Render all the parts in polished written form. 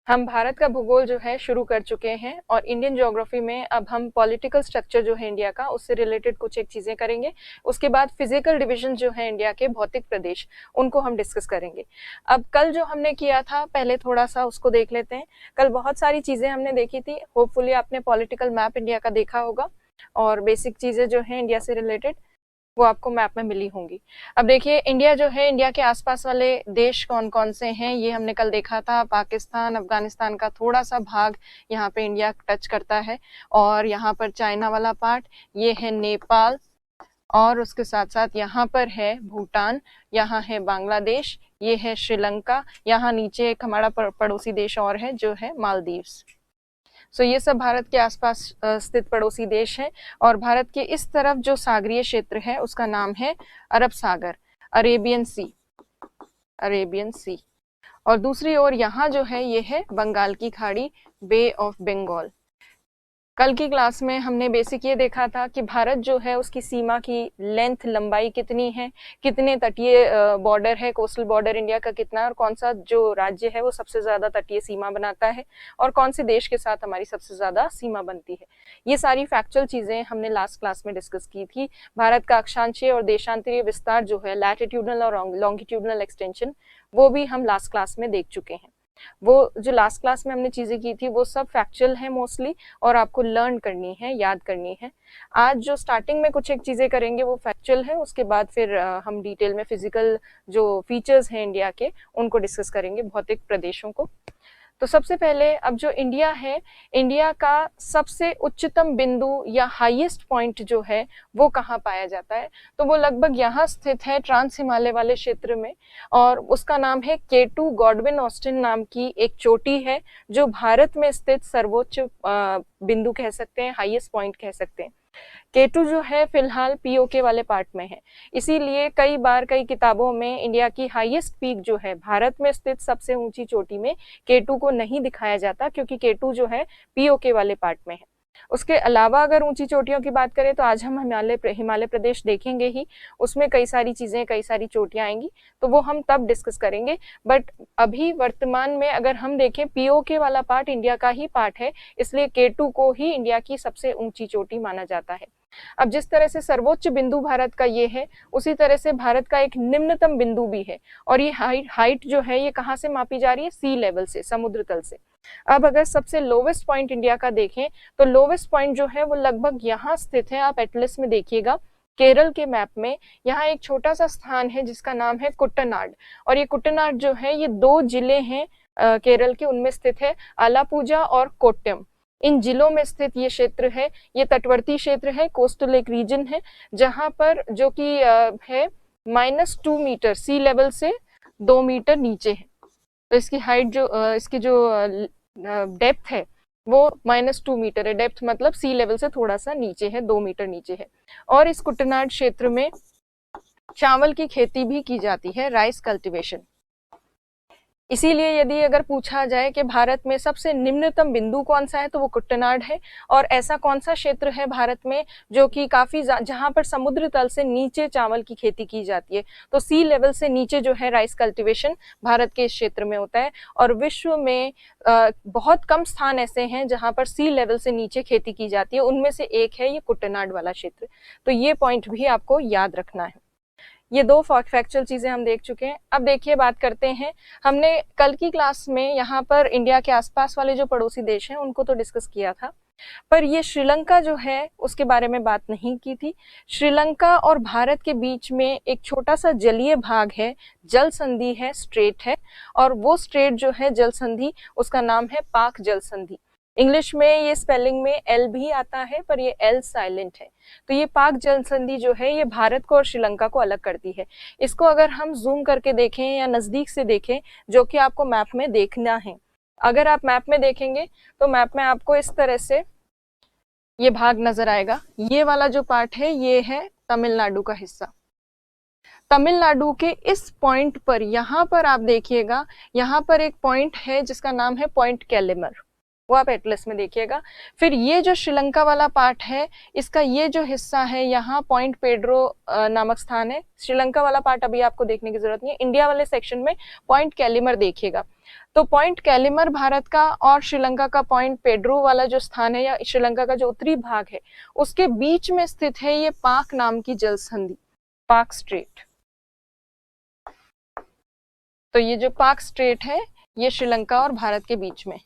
हम भारत का भूगोल जो है शुरू कर चुके हैं और इंडियन ज्योग्राफी में अब हम पॉलिटिकल स्ट्रक्चर जो है इंडिया का उससे रिलेटेड कुछ एक चीजें करेंगे। उसके बाद फिजिकल डिवीजन जो है इंडिया के भौतिक प्रदेश उनको हम डिस्कस करेंगे। अब कल जो हमने किया था पहले थोड़ा सा उसको देख लेते हैं। कल बहुत सारी चीजें हमने देखी थी, होपफुली आपने पॉलिटिकल मैप इंडिया का देखा होगा और बेसिक चीजें जो है इंडिया से रिलेटेड वो आपको मैप में मिली होंगी। अब देखिए इंडिया जो है, इंडिया के आसपास वाले देश कौन कौन से हैं ये हमने कल देखा था। पाकिस्तान, अफगानिस्तान का थोड़ा सा भाग यहाँ पे इंडिया टच करता है और यहाँ पर चाइना वाला पार्ट ये है नेपाल और उसके साथ साथ यहाँ पर है भूटान, यहाँ है बांग्लादेश, ये है श्रीलंका, यहाँ नीचे एक हमारा पड़ोसी देश और है जो है मालदीव्स। ये सब भारत के आसपास स्थित पड़ोसी देश हैं और भारत के इस तरफ जो सागरीय क्षेत्र है उसका नाम है अरब सागर, अरेबियन सी, अरेबियन सी। और दूसरी ओर यहाँ जो है ये है बंगाल की खाड़ी, बे ऑफ बंगाल। कल की क्लास में हमने बेसिक ये देखा था कि भारत जो है उसकी सीमा की लेंथ, लंबाई कितनी है, कितने तटीय बॉर्डर है, कोस्टल बॉर्डर इंडिया का कितना है और कौन सा जो राज्य है वो सबसे ज्यादा तटीय सीमा बनाता है और कौन से देश के साथ हमारी सबसे ज्यादा सीमा बनती है। ये सारी फैक्चुअल चीजें हमने लास्ट क्लास में डिस्कस की थी। भारत का अक्षांशीय और देशांतरीय विस्तार जो है, लैटिट्यूडनल और लॉन्गिट्यूडनल एक्सटेंशन, वो भी हम लास्ट क्लास में देख चुके हैं। वो जो लास्ट क्लास में हमने चीजें की थी वो सब फैक्चुअल है मोस्टली और आपको लर्न करनी है, याद करनी है। आज जो स्टार्टिंग में कुछ एक चीजें करेंगे वो फैक्चुअल है, उसके बाद फिर हम डिटेल में फिजिकल जो फीचर्स हैं इंडिया के उनको डिस्कस करेंगे, भौतिक प्रदेशों को। तो सबसे पहले अब जो इंडिया है, इंडिया का सबसे उच्चतम बिंदु या हाईएस्ट पॉइंट जो है वो कहाँ पाया जाता है, तो वो लगभग यहाँ स्थित है ट्रांस हिमालय वाले क्षेत्र में और उसका नाम है K2 गॉडविन ऑस्टिन नाम की एक चोटी है जो भारत में स्थित सर्वोच्च बिंदु कह सकते हैं, हाईएस्ट पॉइंट कह सकते हैं। K2 जो है फिलहाल पीओके वाले पार्ट में है, इसीलिए कई बार कई किताबों में इंडिया की हाईएस्ट पीक जो है भारत में स्थित सबसे ऊंची चोटी में K2 को नहीं दिखाया जाता क्योंकि K2 जो है पीओके वाले पार्ट में है। उसके अलावा अगर ऊंची चोटियों की बात करें तो आज हम हिमालय प्रदेश देखेंगे ही, उसमें कई सारी चीजें, कई सारी चोटियां आएंगी तो वो हम तब डिस्कस करेंगे। बट अभी वर्तमान में अगर हम देखें पीओके वाला पार्ट इंडिया का ही पार्ट है, इसलिए K2 को ही इंडिया की सबसे ऊंची चोटी माना जाता है। अब जिस तरह से सर्वोच्च बिंदु भारत का ये है, उसी तरह से भारत का एक निम्नतम बिंदु भी है और ये हाइट जो है ये कहाँ से मापी जा रही है, सी लेवल से, समुद्र तल से। अब अगर सबसे लोवेस्ट पॉइंट इंडिया का देखें तो लोवेस्ट पॉइंट जो है वो लगभग यहाँ स्थित है। आप एटलस में देखिएगा, केरल के मैप में यहाँ एक छोटा सा स्थान है जिसका नाम है कुट्टनाड और ये कुट्टनाड जो है ये 2 जिले हैं केरल के, उनमें स्थित है, आलापूजा और कोट्टयम। इन जिलों में स्थित ये क्षेत्र है, ये तटवर्ती क्षेत्र है, कोस्टल एक रीजन है जहां पर जो कि है -2 मीटर सी लेवल से 2 मीटर नीचे है। तो इसकी हाइट जो इसकी जो डेप्थ है वो -2 मीटर है। डेप्थ मतलब सी लेवल से थोड़ा सा नीचे है, 2 मीटर नीचे है। और इस कुट्टनाड क्षेत्र में चावल की खेती भी की जाती है, राइस कल्टीवेशन। इसीलिए यदि अगर पूछा जाए कि भारत में सबसे निम्नतम बिंदु कौन सा है तो वो कुट्टनाड है। और ऐसा कौन सा क्षेत्र है भारत में जो कि काफी जहां पर समुद्र तल से नीचे चावल की खेती की जाती है, तो सी लेवल से नीचे जो है राइस कल्टीवेशन भारत के इस क्षेत्र में होता है। और विश्व में बहुत कम स्थान ऐसे हैं जहां पर सी लेवल से नीचे खेती की जाती है, उनमें से एक है ये कुट्टनाड वाला क्षेत्र। तो ये पॉइंट भी आपको याद रखना है। ये 2 फैक्चुअल चीजें हम देख चुके हैं। अब देखिए बात करते हैं, हमने कल की क्लास में यहाँ पर इंडिया के आसपास वाले जो पड़ोसी देश हैं उनको तो डिस्कस किया था, पर ये श्रीलंका जो है उसके बारे में बात नहीं की थी। श्रीलंका और भारत के बीच में एक छोटा सा जलीय भाग है, जल संधि है, स्ट्रेट है, और वो स्ट्रेट जो है जल संधि उसका नाम है पाक जल संधि। इंग्लिश में ये स्पेलिंग में एल भी आता है पर ये एल साइलेंट है। तो ये पाक जल संधि जो है ये भारत को और श्रीलंका को अलग करती है। इसको अगर हम जूम करके देखें या नजदीक से देखें, जो कि आपको मैप में देखना है, अगर आप मैप में देखेंगे तो मैप में आपको इस तरह से ये भाग नजर आएगा। ये वाला जो पार्ट है ये है तमिलनाडु का हिस्सा। तमिलनाडु के इस पॉइंट पर, यहाँ पर आप देखिएगा, यहाँ पर एक पॉइंट है जिसका नाम है पॉइंट कैलेमर। वो आप एटलस में देखिएगा। फिर ये जो श्रीलंका वाला पार्ट है, इसका ये जो हिस्सा है, यहाँ पॉइंट पेड्रो नामक स्थान है। श्रीलंका वाला पार्ट अभी आपको देखने की जरूरत नहीं है। इंडिया वाले सेक्शन में पॉइंट कैलिमर देखिएगा, तो पॉइंट कैलिमर भारत का और श्रीलंका का पॉइंट पेड्रो वाला जो स्थान है, या श्रीलंका का जो उत्तरी भाग है, उसके बीच में स्थित है ये पाक नाम की जल संधि, पाक स्ट्रेट। तो ये जो पाक स्ट्रेट है, ये श्रीलंका और भारत के बीच में।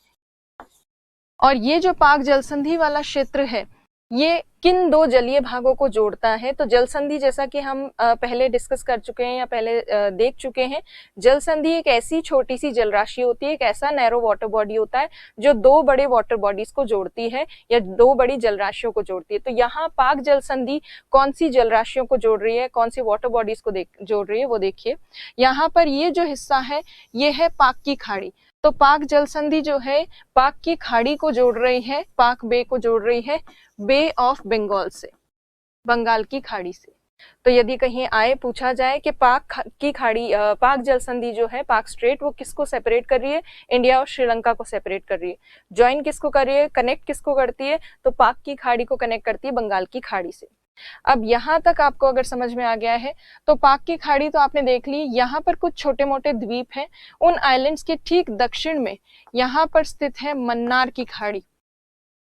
और ये जो पाक जलसंधि वाला क्षेत्र है, ये किन दो जलीय भागों को जोड़ता है? तो जलसंधि, जैसा कि हम पहले डिस्कस कर चुके हैं या पहले देख चुके हैं, जलसंधि एक ऐसी छोटी सी जलराशि होती है, एक ऐसा नैरो वाटर बॉडी होता है जो दो बड़े वाटर बॉडीज को जोड़ती है या दो बड़ी जलराशियों को जोड़ती है। तो यहाँ पाक जलसंधि कौन सी जलराशियों को जोड़ रही है, कौन सी वाटर बॉडीज को जोड़ रही है, वो देखिए। यहाँ पर ये जो हिस्सा है, ये है पाक की खाड़ी। तो पाक जलसंधि जो है पाक की खाड़ी को जोड़ रही है, पाक बे को जोड़ रही है बे ऑफ बंगाल से, बंगाल की खाड़ी से। तो यदि कहीं आए पूछा जाए कि पाक की खाड़ी, पाक जलसंधि जो है, पाक स्ट्रेट, वो किसको सेपरेट कर रही है? इंडिया और श्रीलंका को सेपरेट कर रही है। ज्वाइन किसको कर रही है, कनेक्ट किसको करती है? तो पाक की खाड़ी को कनेक्ट करती है बंगाल की खाड़ी से। अब यहां तक आपको अगर समझ में आ गया है, तो पाक की खाड़ी तो आपने देख ली। यहाँ पर कुछ छोटे मोटे द्वीप हैं, उन आइलैंड्स के ठीक दक्षिण में यहाँ पर स्थित है मन्नार की खाड़ी।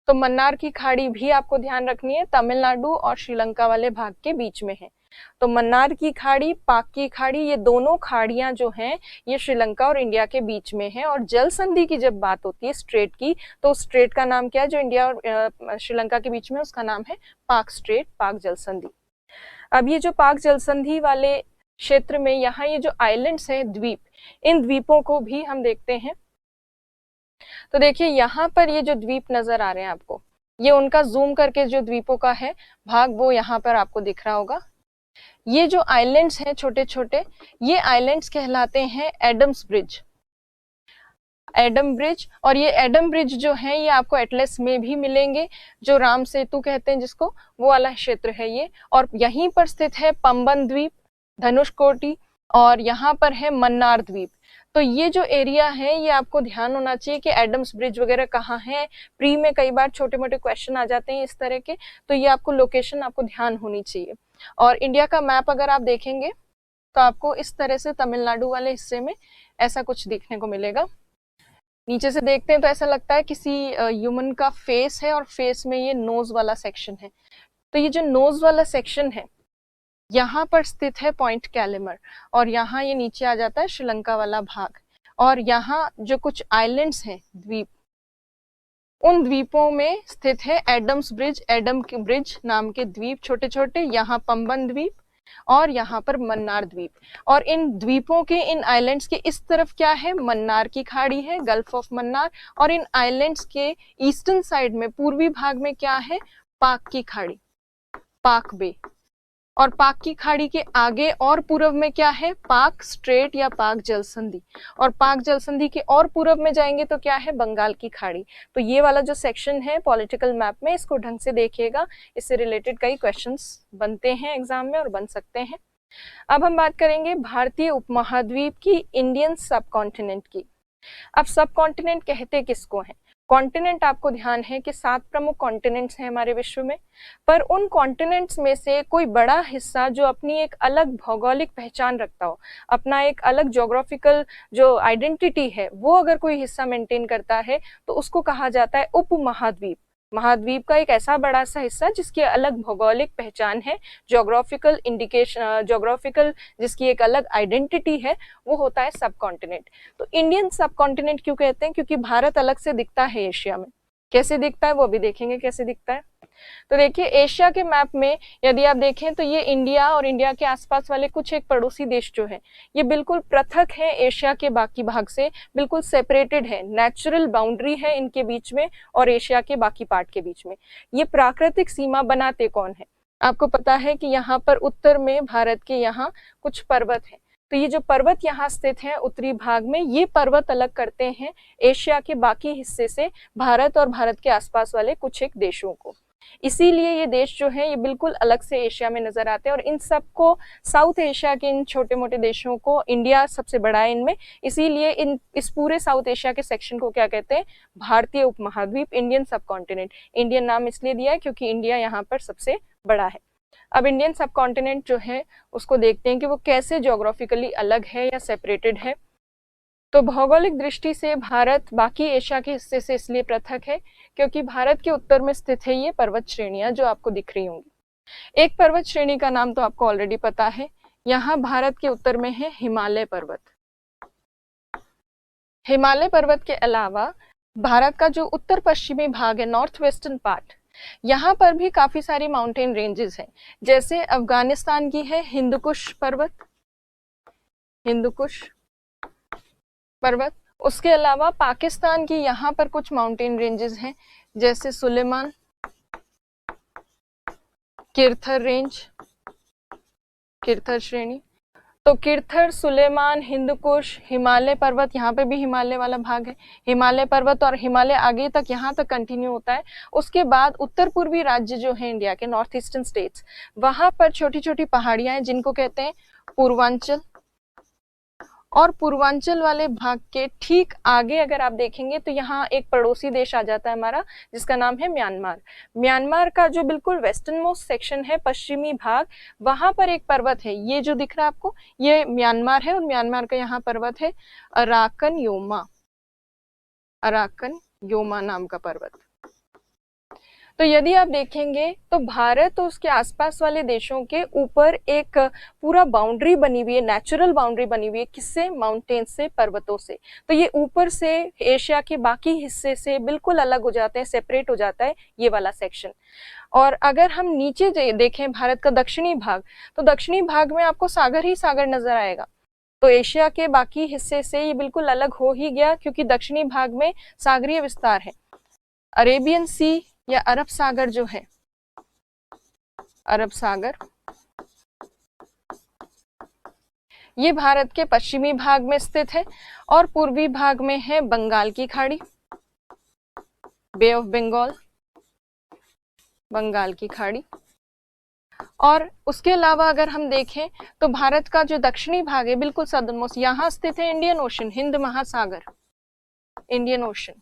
तो मन्नार की खाड़ी भी आपको ध्यान रखनी है, तमिलनाडु और श्रीलंका वाले भाग के बीच में है। तो मन्नार की खाड़ी, पाक की खाड़ी, ये दोनों खाड़ियां जो हैं, ये श्रीलंका और इंडिया के बीच में है। और जल संधि की जब बात होती है स्ट्रेट की, तो स्ट्रेट का नाम क्या है जो इंडिया और श्रीलंका के बीच में, उसका नाम है पाक स्ट्रेट, पाक जल संधि। अब ये जो पाक जल संधि वाले क्षेत्र में यहाँ ये जो आइलैंड्स है, द्वीप, इन द्वीपों को भी हम देखते हैं। तो देखिए यहाँ पर ये जो द्वीप नजर आ रहे हैं आपको, ये उनका जूम करके जो द्वीपों का है भाग, वो यहाँ पर आपको दिख रहा होगा। ये जो आइलैंड्स हैं छोटे छोटे, ये आइलैंड्स कहलाते हैं एडम्स ब्रिज, एडम ब्रिज। और ये एडम ब्रिज जो है, ये आपको एटलस में भी मिलेंगे, जो राम सेतु कहते हैं जिसको, वो वाला क्षेत्र है ये। और यहीं पर स्थित है पंबन द्वीप, धनुषकोटी, और यहाँ पर है मन्नार द्वीप। तो ये जो एरिया है, ये आपको ध्यान होना चाहिए कि एडम्स ब्रिज वगैरह कहाँ है। प्री में कई बार छोटे मोटे क्वेश्चन आ जाते हैं इस तरह के, तो ये आपको लोकेशन आपको ध्यान होनी चाहिए। और इंडिया का मैप अगर आप देखेंगे तो आपको इस तरह से तमिलनाडु वाले हिस्से में ऐसा कुछ देखने को मिलेगा। नीचे से देखते हैं तो ऐसा लगता है किसी ह्यूमन का फेस है, और फेस में ये नोज वाला सेक्शन है। तो ये जो नोज वाला सेक्शन है, यहाँ पर स्थित है पॉइंट कैलिमर, और यहाँ ये नीचे आ जाता है श्रीलंका वाला भाग। और यहाँ जो कुछ आइलैंड्स हैं, द्वीप, उन द्वीपों में स्थित है एडम्स ब्रिज, एडम ब्रिज नाम के द्वीप छोटे छोटे, यहाँ पंबन द्वीप और यहाँ पर मन्नार द्वीप। और इन द्वीपों के, इन आइलैंड्स के इस तरफ क्या है, मन्नार की खाड़ी है, गल्फ ऑफ मन्नार। और इन आइलैंड्स के ईस्टर्न साइड में, पूर्वी भाग में क्या है, पाक की खाड़ी, पाक बे। और पाक की खाड़ी के आगे और पूर्व में क्या है, पाक स्ट्रेट या पाक जलसंधि। और पाक जलसंधि के और पूर्व में जाएंगे तो क्या है, बंगाल की खाड़ी। तो ये वाला जो सेक्शन है पॉलिटिकल मैप में, इसको ढंग से देखिएगा, इससे रिलेटेड कई क्वेश्चंस बनते हैं एग्जाम में और बन सकते हैं। अब हम बात करेंगे भारतीय उपमहाद्वीप की, इंडियन सब कॉन्टिनेंट की। अब सब कॉन्टिनेंट कहते किसको हैं? कॉन्टिनेंट आपको ध्यान है कि 7 प्रमुख कॉन्टिनेंट्स हैं हमारे विश्व में, पर उन कॉन्टिनेंट्स में से कोई बड़ा हिस्सा जो अपनी एक अलग भौगोलिक पहचान रखता हो, अपना एक अलग ज्योग्राफिकल जो आइडेंटिटी है, वो अगर कोई हिस्सा मेंटेन करता है, तो उसको कहा जाता है उपमहाद्वीप। महाद्वीप का एक ऐसा बड़ा सा हिस्सा जिसकी अलग भौगोलिक पहचान है, ज्योग्राफिकल इंडिकेशन, ज्योग्राफिकल जिसकी एक अलग आइडेंटिटी है, वो होता है सब कॉन्टिनेंट। तो इंडियन सब कॉन्टिनेंट क्यों कहते हैं? क्योंकि भारत अलग से दिखता है एशिया में। कैसे दिखता है वो अभी देखेंगे कैसे दिखता है। तो देखिए एशिया के मैप में यदि आप देखें तो ये इंडिया और इंडिया के आसपास वाले कुछ एक पड़ोसी देश जो है, ये बिल्कुल पृथक है एशिया के बाकी भाग से, बिल्कुल सेपरेटेड है, नेचुरल बाउंड्री है इनके बीच में और एशिया के बाकी पार्ट के बीच में। ये प्राकृतिक सीमा बनाते कौन है? आपको पता है कि यहाँ पर उत्तर में भारत के यहाँ कुछ पर्वत है। तो ये जो पर्वत यहाँ स्थित है उत्तरी भाग में, ये पर्वत अलग करते हैं एशिया के बाकी हिस्से से भारत और भारत के आसपास वाले कुछ एक देशों को। इसीलिए ये देश जो है ये बिल्कुल अलग से एशिया में नजर आते हैं, और इन सबको, साउथ एशिया के इन छोटे मोटे देशों को, इंडिया सबसे बड़ा है इनमें, इसीलिए इस पूरे साउथ एशिया के सेक्शन को क्या कहते हैं, भारतीय उपमहाद्वीप, इंडियन सब कॉन्टिनेंट। इंडियन नाम इसलिए दिया है क्योंकि इंडिया यहाँ पर सबसे बड़ा है। अब इंडियन सब कॉन्टिनेंट जो है उसको देखते हैं कि वो कैसे ज्योग्राफिकली अलग है या सेपरेटेड है। तो भौगोलिक दृष्टि से भारत बाकी एशिया के हिस्से से इसलिए पृथक है क्योंकि भारत के उत्तर में स्थित है ये पर्वत श्रेणियां जो आपको दिख रही होंगी। एक पर्वत श्रेणी का नाम तो आपको ऑलरेडी पता है, यहाँ भारत के उत्तर में है हिमालय पर्वत। हिमालय पर्वत के अलावा भारत का जो उत्तर पश्चिमी भाग है, नॉर्थ वेस्टर्न पार्ट, यहाँ पर भी काफी सारी माउंटेन रेंजेस हैं। जैसे अफगानिस्तान की है हिंदुकुश पर्वत, हिंदुकुश पर्वत। उसके अलावा पाकिस्तान की यहाँ पर कुछ माउंटेन रेंजेस हैं, जैसे सुलेमान, किरथर रेंज, किरथर श्रेणी। तो किरथर, सुलेमान, हिंदुकुश, हिमालय पर्वत, यहाँ पे भी हिमालय वाला भाग है, हिमालय पर्वत, और हिमालय आगे तक यहाँ तक कंटिन्यू होता है। उसके बाद उत्तर पूर्वी राज्य जो है इंडिया के, नॉर्थ ईस्टर्न स्टेट्स, वहां पर छोटी छोटी पहाड़ियां हैं जिनको कहते हैं पूर्वांचल। और पूर्वांचल वाले भाग के ठीक आगे अगर आप देखेंगे तो यहाँ एक पड़ोसी देश आ जाता है हमारा, जिसका नाम है म्यांमार। म्यांमार का जो बिल्कुल वेस्टर्न मोस्ट सेक्शन है, पश्चिमी भाग, वहां पर एक पर्वत है, ये जो दिख रहा है आपको, ये म्यांमार है, और म्यांमार का यहाँ पर्वत है अराकन योमा, अराकन योमा नाम का पर्वत। तो यदि आप देखेंगे तो भारत और उसके आसपास वाले देशों के ऊपर एक पूरा बाउंड्री बनी हुई है, नेचुरल बाउंड्री बनी हुई है, किससे, माउंटेन से, पर्वतों से। तो ये ऊपर से एशिया के बाकी हिस्से से बिल्कुल अलग हो जाते हैं, सेपरेट हो जाता है ये वाला सेक्शन। और अगर हम नीचे देखें भारत का दक्षिणी भाग, तो दक्षिणी भाग में आपको सागर ही सागर नजर आएगा। तो एशिया के बाकी हिस्से से ये बिल्कुल अलग हो ही गया क्योंकि दक्षिणी भाग में सागरीय विस्तार है। अरेबियन सी या अरब सागर जो है, अरब सागर, ये भारत के पश्चिमी भाग में स्थित है, और पूर्वी भाग में है बंगाल की खाड़ी, बे ऑफ बंगाल, बंगाल की खाड़ी। और उसके अलावा अगर हम देखें तो भारत का जो दक्षिणी भाग है, बिल्कुल सदर्न मोस्ट, यहां स्थित है इंडियन ओशन, हिंद महासागर, इंडियन ओशन।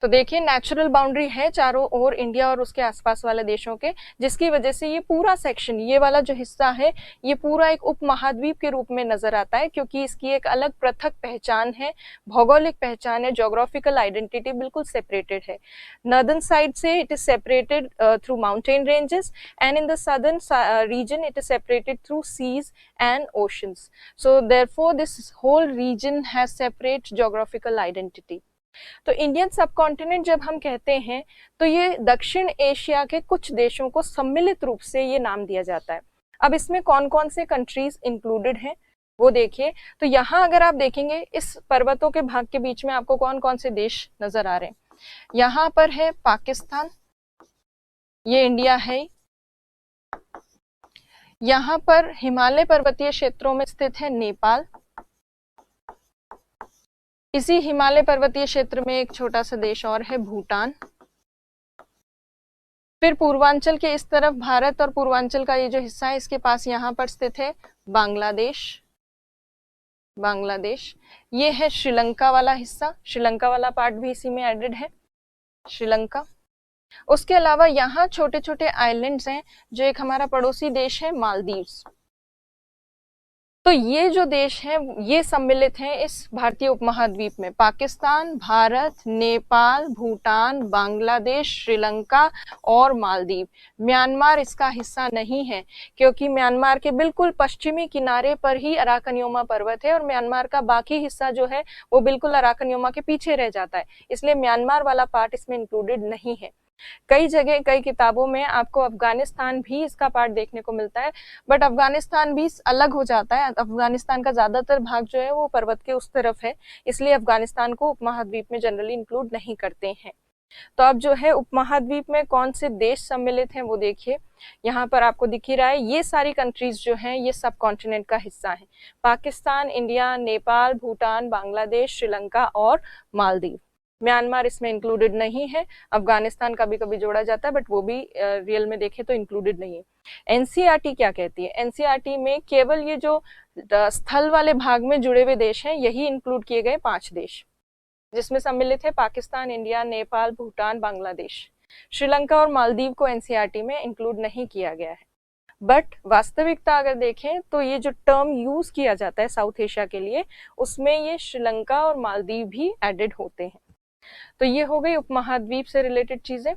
तो देखिए नेचुरल बाउंड्री है चारों ओर इंडिया और उसके आसपास वाले देशों के, जिसकी वजह से ये पूरा सेक्शन, ये वाला जो हिस्सा है, ये पूरा एक उपमहाद्वीप के रूप में नजर आता है क्योंकि इसकी एक अलग पृथक पहचान है, भौगोलिक पहचान है, ज्योग्राफिकल आइडेंटिटी बिल्कुल सेपरेटेड है। नॉर्दर्न साइड से it is separated through mountain ranges, and in the southern region it is separated through seas and oceans. So therefore this whole region has separate geographical identity. तो Indian subcontinent जब हम कहते हैं तो ये दक्षिण Asia के कुछ देशों को सम्मिलित रूप से ये नाम दिया जाता है। अब इसमें कौन कौन से कंट्रीज इंक्लूडेड हैं वो देखिए। तो यहाँ अगर आप देखेंगे इस पर्वतों के भाग के बीच में आपको कौन कौन से देश नजर आ रहे हैं। यहाँ पर है पाकिस्तान, ये इंडिया है। यहाँ पर हिमालय पर्वतीय क्षेत्रों में स्थित है नेपाल। इसी हिमालय पर्वतीय क्षेत्र में एक छोटा सा देश और है, भूटान। फिर पूर्वांचल के इस तरफ भारत और पूर्वांचल का ये जो हिस्सा है इसके पास यहाँ पर स्थित है बांग्लादेश, बांग्लादेश। ये है श्रीलंका वाला हिस्सा, श्रीलंका वाला पार्ट भी इसी में एडेड है, श्रीलंका। उसके अलावा यहाँ छोटे छोटे आइलैंड्स हैं जो एक हमारा पड़ोसी देश है, मालदीव्स। तो ये जो देश हैं ये सम्मिलित हैं इस भारतीय उपमहाद्वीप में। पाकिस्तान, भारत, नेपाल, भूटान, बांग्लादेश, श्रीलंका और मालदीव। म्यांमार इसका हिस्सा नहीं है क्योंकि म्यांमार के बिल्कुल पश्चिमी किनारे पर ही अराकन योमा पर्वत है और म्यांमार का बाकी हिस्सा जो है वो बिल्कुल अराकन योमा के पीछे रह जाता है, इसलिए म्यांमार वाला पार्ट इसमें इंक्लूडेड नहीं है। कई जगह कई किताबों में आपको अफगानिस्तान भी इसका पार्ट देखने को मिलता है, बट अफगानिस्तान भी अलग हो जाता है। अफगानिस्तान का ज्यादातर भाग जो है वो पर्वत के उस तरफ है, इसलिए अफगानिस्तान को उपमहाद्वीप में जनरली इंक्लूड नहीं करते हैं। तो अब जो है उपमहाद्वीप में कौन से देश सम्मिलित हैं वो देखिए। यहाँ पर आपको दिख ही रहा है, ये सारी कंट्रीज जो हैं ये सब कॉन्टिनेंट का हिस्सा है। पाकिस्तान, इंडिया, नेपाल, भूटान, बांग्लादेश, श्रीलंका और मालदीव। म्यांमार इसमें इंक्लूडेड नहीं है। अफगानिस्तान कभी कभी जोड़ा जाता है बट वो भी रियल में देखें तो इंक्लूडेड नहीं है। एनसीईआरटी क्या कहती है? एनसीईआरटी में केवल ये जो स्थल वाले भाग में जुड़े हुए देश हैं यही इंक्लूड किए गए 5 देश, जिसमें सम्मिलित है पाकिस्तान, इंडिया, नेपाल, भूटान, बांग्लादेश। श्रीलंका और मालदीव को एनसीईआरटी में इंक्लूड नहीं किया गया है। बट वास्तविकता अगर देखें तो ये जो टर्म यूज किया जाता है साउथ एशिया के लिए, उसमें ये श्रीलंका और मालदीव भी एडेड होते हैं। तो ये हो गई उपमहाद्वीप से रिलेटेड चीजें।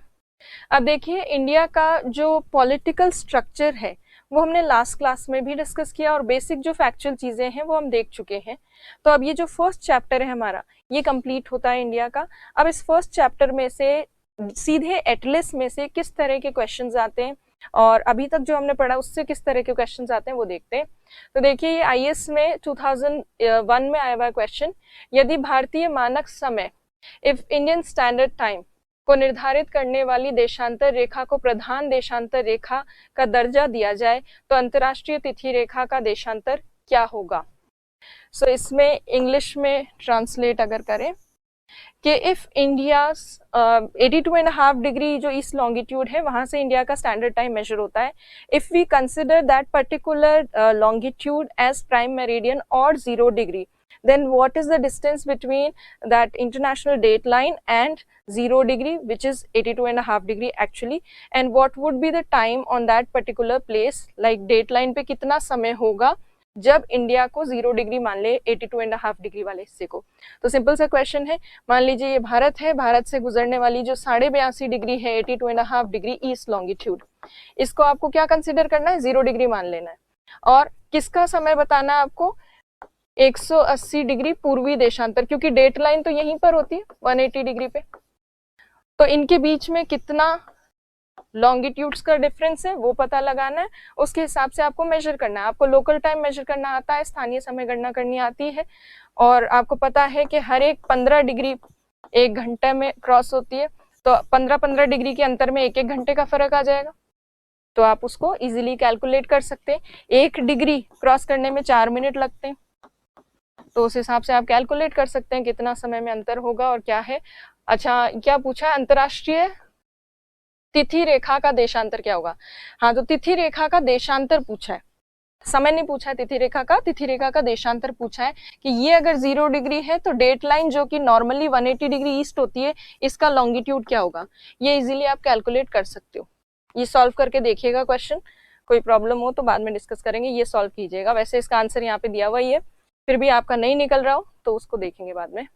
अब देखिए इंडिया का जो पॉलिटिकल स्ट्रक्चर है वो हमने लास्ट क्लास में भी डिस्कस किया और बेसिक जो फैक्चुअल चीजें हैं वो हम देख चुके हैं। तो अब ये जो फर्स्ट चैप्टर है हमारा ये कंप्लीट होता है इंडिया का। अब इस फर्स्ट चैप्टर में से सीधे एटलस में से किस तरह के क्वेश्चंस आते हैं और अभी तक जो हमने पढ़ा उससे किस तरह के क्वेश्चंस आते हैं वो देखते हैं। तो देखिए ये आईएएस में 2001 में आया हुआ क्वेश्चन, यदि भारतीय मानक समय इफ इंडियन स्टैंडर्ड टाइम को निर्धारित करने वाली देशांतर रेखा को प्रधान देशांतर रेखा का दर्जा दिया जाए तो अंतरराष्ट्रीय तिथि रेखा का देशांतर क्या होगा? सो इसमें इंग्लिश में ट्रांसलेट अगर करें कि इफ इंडिया 82.5 डिग्री जो ईस्ट लॉन्गिट्यूड है वहां से इंडिया का स्टैंडर्ड टाइम मेजर होता है, if we consider that particular longitude as prime meridian और 0 degree, then what is the distance between that international date line and 0 degree, which is 82.5 degree actually, and what would be the time on that particular place, like date line पे कितना समय होगा जब India को 0 degree मान ले 82.5 degree वाले हिस्से को। तो सिंपल सा क्वेश्चन है, मान लीजिए ये भारत है, भारत से गुजरने वाली जो 82.5 डिग्री है 82.5 डिग्री ईस्ट लॉन्गिट्यूड, इसको आपको क्या कंसिडर करना है? 0 डिग्री मान लेना है। और किसका समय बताना है आपको? 180 डिग्री पूर्वी देशांतर, क्योंकि डेट लाइन तो यहीं पर होती है 180 डिग्री पे। तो इनके बीच में कितना लॉन्गिट्यूड्स का डिफरेंस है वो पता लगाना है, उसके हिसाब से आपको मेजर करना है। आपको लोकल टाइम मेजर करना आता है, स्थानीय समय गणना करनी आती है, और आपको पता है कि हर एक 15 डिग्री 1 घंटे में क्रॉस होती है, तो 15-15 डिग्री के अंतर में 1-1 घंटे का फर्क आ जाएगा। तो आप उसको इजीली कैलकुलेट कर सकते हैं। 1 डिग्री क्रॉस करने में 4 मिनट लगते हैं, तो उस हिसाब से आप कैलकुलेट कर सकते हैं कितना समय में अंतर होगा और क्या है। अच्छा, क्या पूछा है? अंतरराष्ट्रीय तिथि रेखा का देशांतर क्या होगा? हाँ, तो तिथि रेखा का देशांतर पूछा है, समय नहीं पूछा है तिथि रेखा का। तिथि रेखा का देशांतर पूछा है कि ये अगर 0 डिग्री है तो डेट लाइन जो कि नॉर्मली 180 डिग्री ईस्ट होती है, इसका लॉन्गिट्यूड क्या होगा? ये इजीली आप कैलकुलेट कर सकते हो। ये सॉल्व करके देखिएगा क्वेश्चन, कोई प्रॉब्लम हो तो बाद में डिस्कस करेंगे, ये सॉल्व कीजिएगा। वैसे इसका आंसर यहाँ पे दिया हुआ ही है, फिर भी आपका नहीं निकल रहा हो तो उसको देखेंगे बाद में।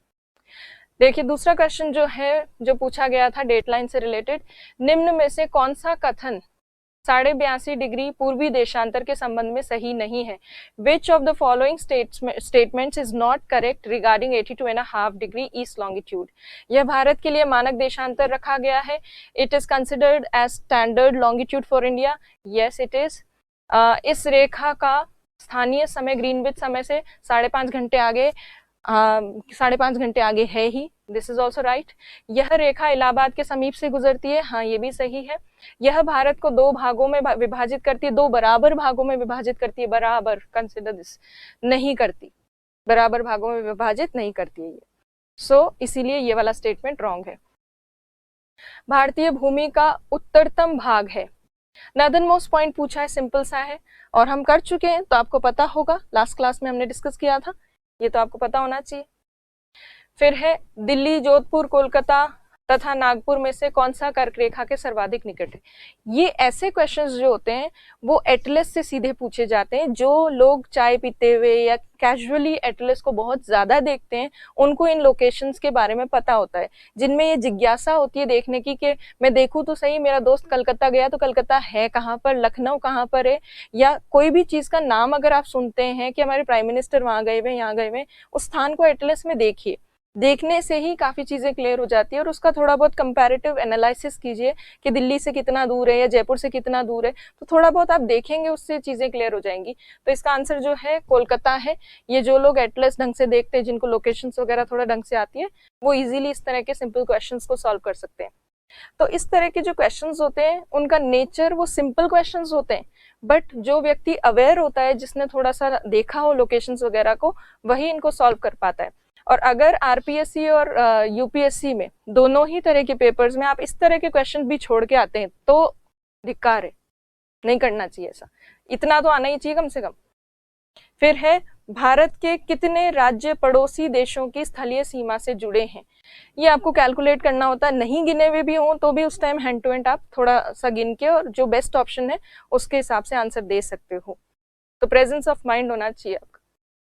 देखिए दूसरा क्वेश्चन जो है, जो पूछा गया था डेटलाइन से रिलेटेड, निम्न में से कौन सा कथन 82.5 डिग्री पूर्वी देशांतर के संबंध में सही नहीं है? Which of the following statements is not correct regarding 82.5 degree east longitude? यह भारत के लिए मानक देशांतर रखा गया है। It is considered as standard longitude for India. Yes it is. इस रेखा का स्थानीय समय ग्रीनविच समय से 5.5 घंटे आगे 5.5 घंटे आगे है ही। This is also right. यह रेखा इलाहाबाद के समीप से गुजरती है। हाँ, ये भी सही है। यह भारत को 2 भागों में विभाजित करती है, 2 बराबर भागों में विभाजित करती है। बराबर, कंसिडर दिस, नहीं करती, बराबर भागों में विभाजित नहीं करती है ये। सो इसीलिए ये वाला स्टेटमेंट रॉन्ग है। भारतीय भूमि का उत्तरतम भाग है। नॉर्दर्न मोस्ट पॉइंट पूछा है, सिंपल सा है और हम कर चुके हैं तो आपको पता होगा, लास्ट क्लास में हमने डिस्कस किया था, ये तो आपको पता होना चाहिए। फिर है दिल्ली, जोधपुर, कोलकाता तथा नागपुर में से कौन सा कर्क रेखा के सर्वाधिक निकट है? ये ऐसे क्वेश्चंस जो होते हैं वो एटलस से सीधे पूछे जाते हैं। जो लोग चाय पीते हुए या कैजुअली एटलस को बहुत ज्यादा देखते हैं उनको इन लोकेशंस के बारे में पता होता है, जिनमें ये जिज्ञासा होती है देखने की कि मैं देखूं तो सही, मेरा दोस्त कलकत्ता गया तो कलकत्ता है कहाँ पर, लखनऊ कहाँ पर है, या कोई भी चीज का नाम अगर आप सुनते हैं कि हमारे प्राइम मिनिस्टर वहां गए हुए, यहाँ गए हुए, उस स्थान को एटलस में देखिए। देखने से ही काफी चीजें क्लियर हो जाती है और उसका थोड़ा बहुत कंपैरेटिव एनालिसिस कीजिए कि दिल्ली से कितना दूर है या जयपुर से कितना दूर है, तो थोड़ा बहुत आप देखेंगे, उससे चीजें क्लियर हो जाएंगी। तो इसका आंसर जो है कोलकाता है। ये जो लोग एटलस ढंग से देखते हैं, जिनको लोकेशंस वगैरह थोड़ा ढंग से आती है, वो इजीली इस तरह के सिंपल क्वेश्चंस को सॉल्व कर सकते हैं। तो इस तरह के जो क्वेश्चंस होते हैं उनका नेचर वो सिंपल क्वेश्चंस होते हैं, बट जो व्यक्ति अवेयर होता है, जिसने थोड़ा सा देखा हो लोकेशंस वगैरह को, वही इनको सॉल्व कर पाता है। और अगर आरपीएससी और यूपीएससी में दोनों ही तरह के पेपर्स में आप इस तरह के क्वेश्चन भी छोड़ के आते हैं तो धिक्कार है, नहीं करना चाहिए ऐसा, इतना तो आना ही चाहिए कम से कम। फिर है भारत के कितने राज्य पड़ोसी देशों की स्थलीय सीमा से जुड़े हैं, ये आपको कैलकुलेट करना होता है, नहीं गिने हुए भी हों तो भी उस टाइम हैंड टू हैंड आप थोड़ा सा गिन के और जो बेस्ट ऑप्शन है उसके हिसाब से आंसर दे सकते हो। तो प्रेजेंस ऑफ माइंड होना चाहिए आपका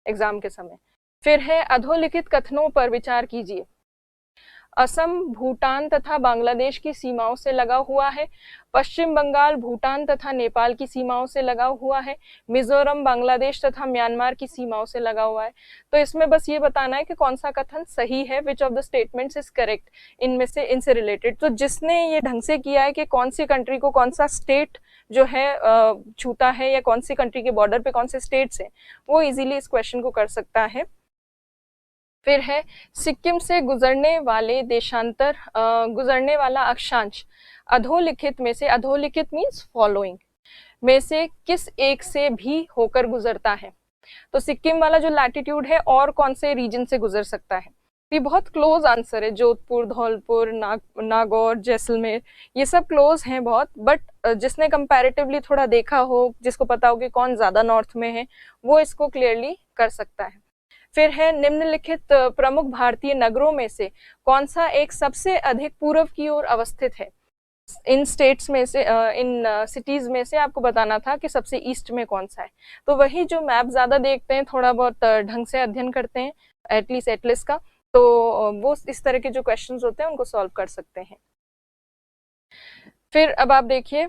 एग्जाम के समय। फिर है अधोलिखित कथनों पर विचार कीजिए। असम भूटान तथा बांग्लादेश की सीमाओं से लगा हुआ है, पश्चिम बंगाल भूटान तथा नेपाल की सीमाओं से लगा हुआ है, मिजोरम बांग्लादेश तथा म्यांमार की सीमाओं से लगा हुआ है। तो इसमें बस ये बताना है कि कौन सा कथन सही है, which of the statements is correct इनमें से, इनसे रिलेटेड। तो जिसने ये ढंग से किया है कि कौन सी कंट्री को कौन सा स्टेट जो है छूता है या कौन सी कंट्री के बॉर्डर पे कौन से स्टेट्स हैं, वो इजीली इस क्वेश्चन को कर सकता है। फिर है सिक्किम से गुजरने वाले देशांतर गुजरने वाला अक्षांश अधोलिखित में से, अधोलिखित मीन्स फॉलोइंग में से किस एक से भी होकर गुजरता है। तो सिक्किम वाला जो लैटिट्यूड है और कौन से रीजन से गुजर सकता है। ये बहुत क्लोज आंसर है, जोधपुर, धौलपुर, नागौर, जैसलमेर, ये सब क्लोज हैं बहुत, बट जिसने कंपैरेटिवली थोड़ा देखा हो, जिसको पता हो कि कौन ज्यादा नॉर्थ में है, वो इसको क्लियरली कर सकता है। फिर है निम्नलिखित प्रमुख भारतीय नगरों में से कौन सा एक सबसे अधिक पूर्व की ओर अवस्थित है। इन स्टेट्स में से, इन सिटीज में से आपको बताना था कि सबसे ईस्ट में कौन सा है। तो वही जो मैप ज्यादा देखते हैं, थोड़ा बहुत ढंग से अध्ययन करते हैं एटलीस्ट एटलिस्ट का, तो वो इस तरह के जो क्वेश्चंस होते हैं उनको सॉल्व कर सकते हैं। फिर अब आप देखिए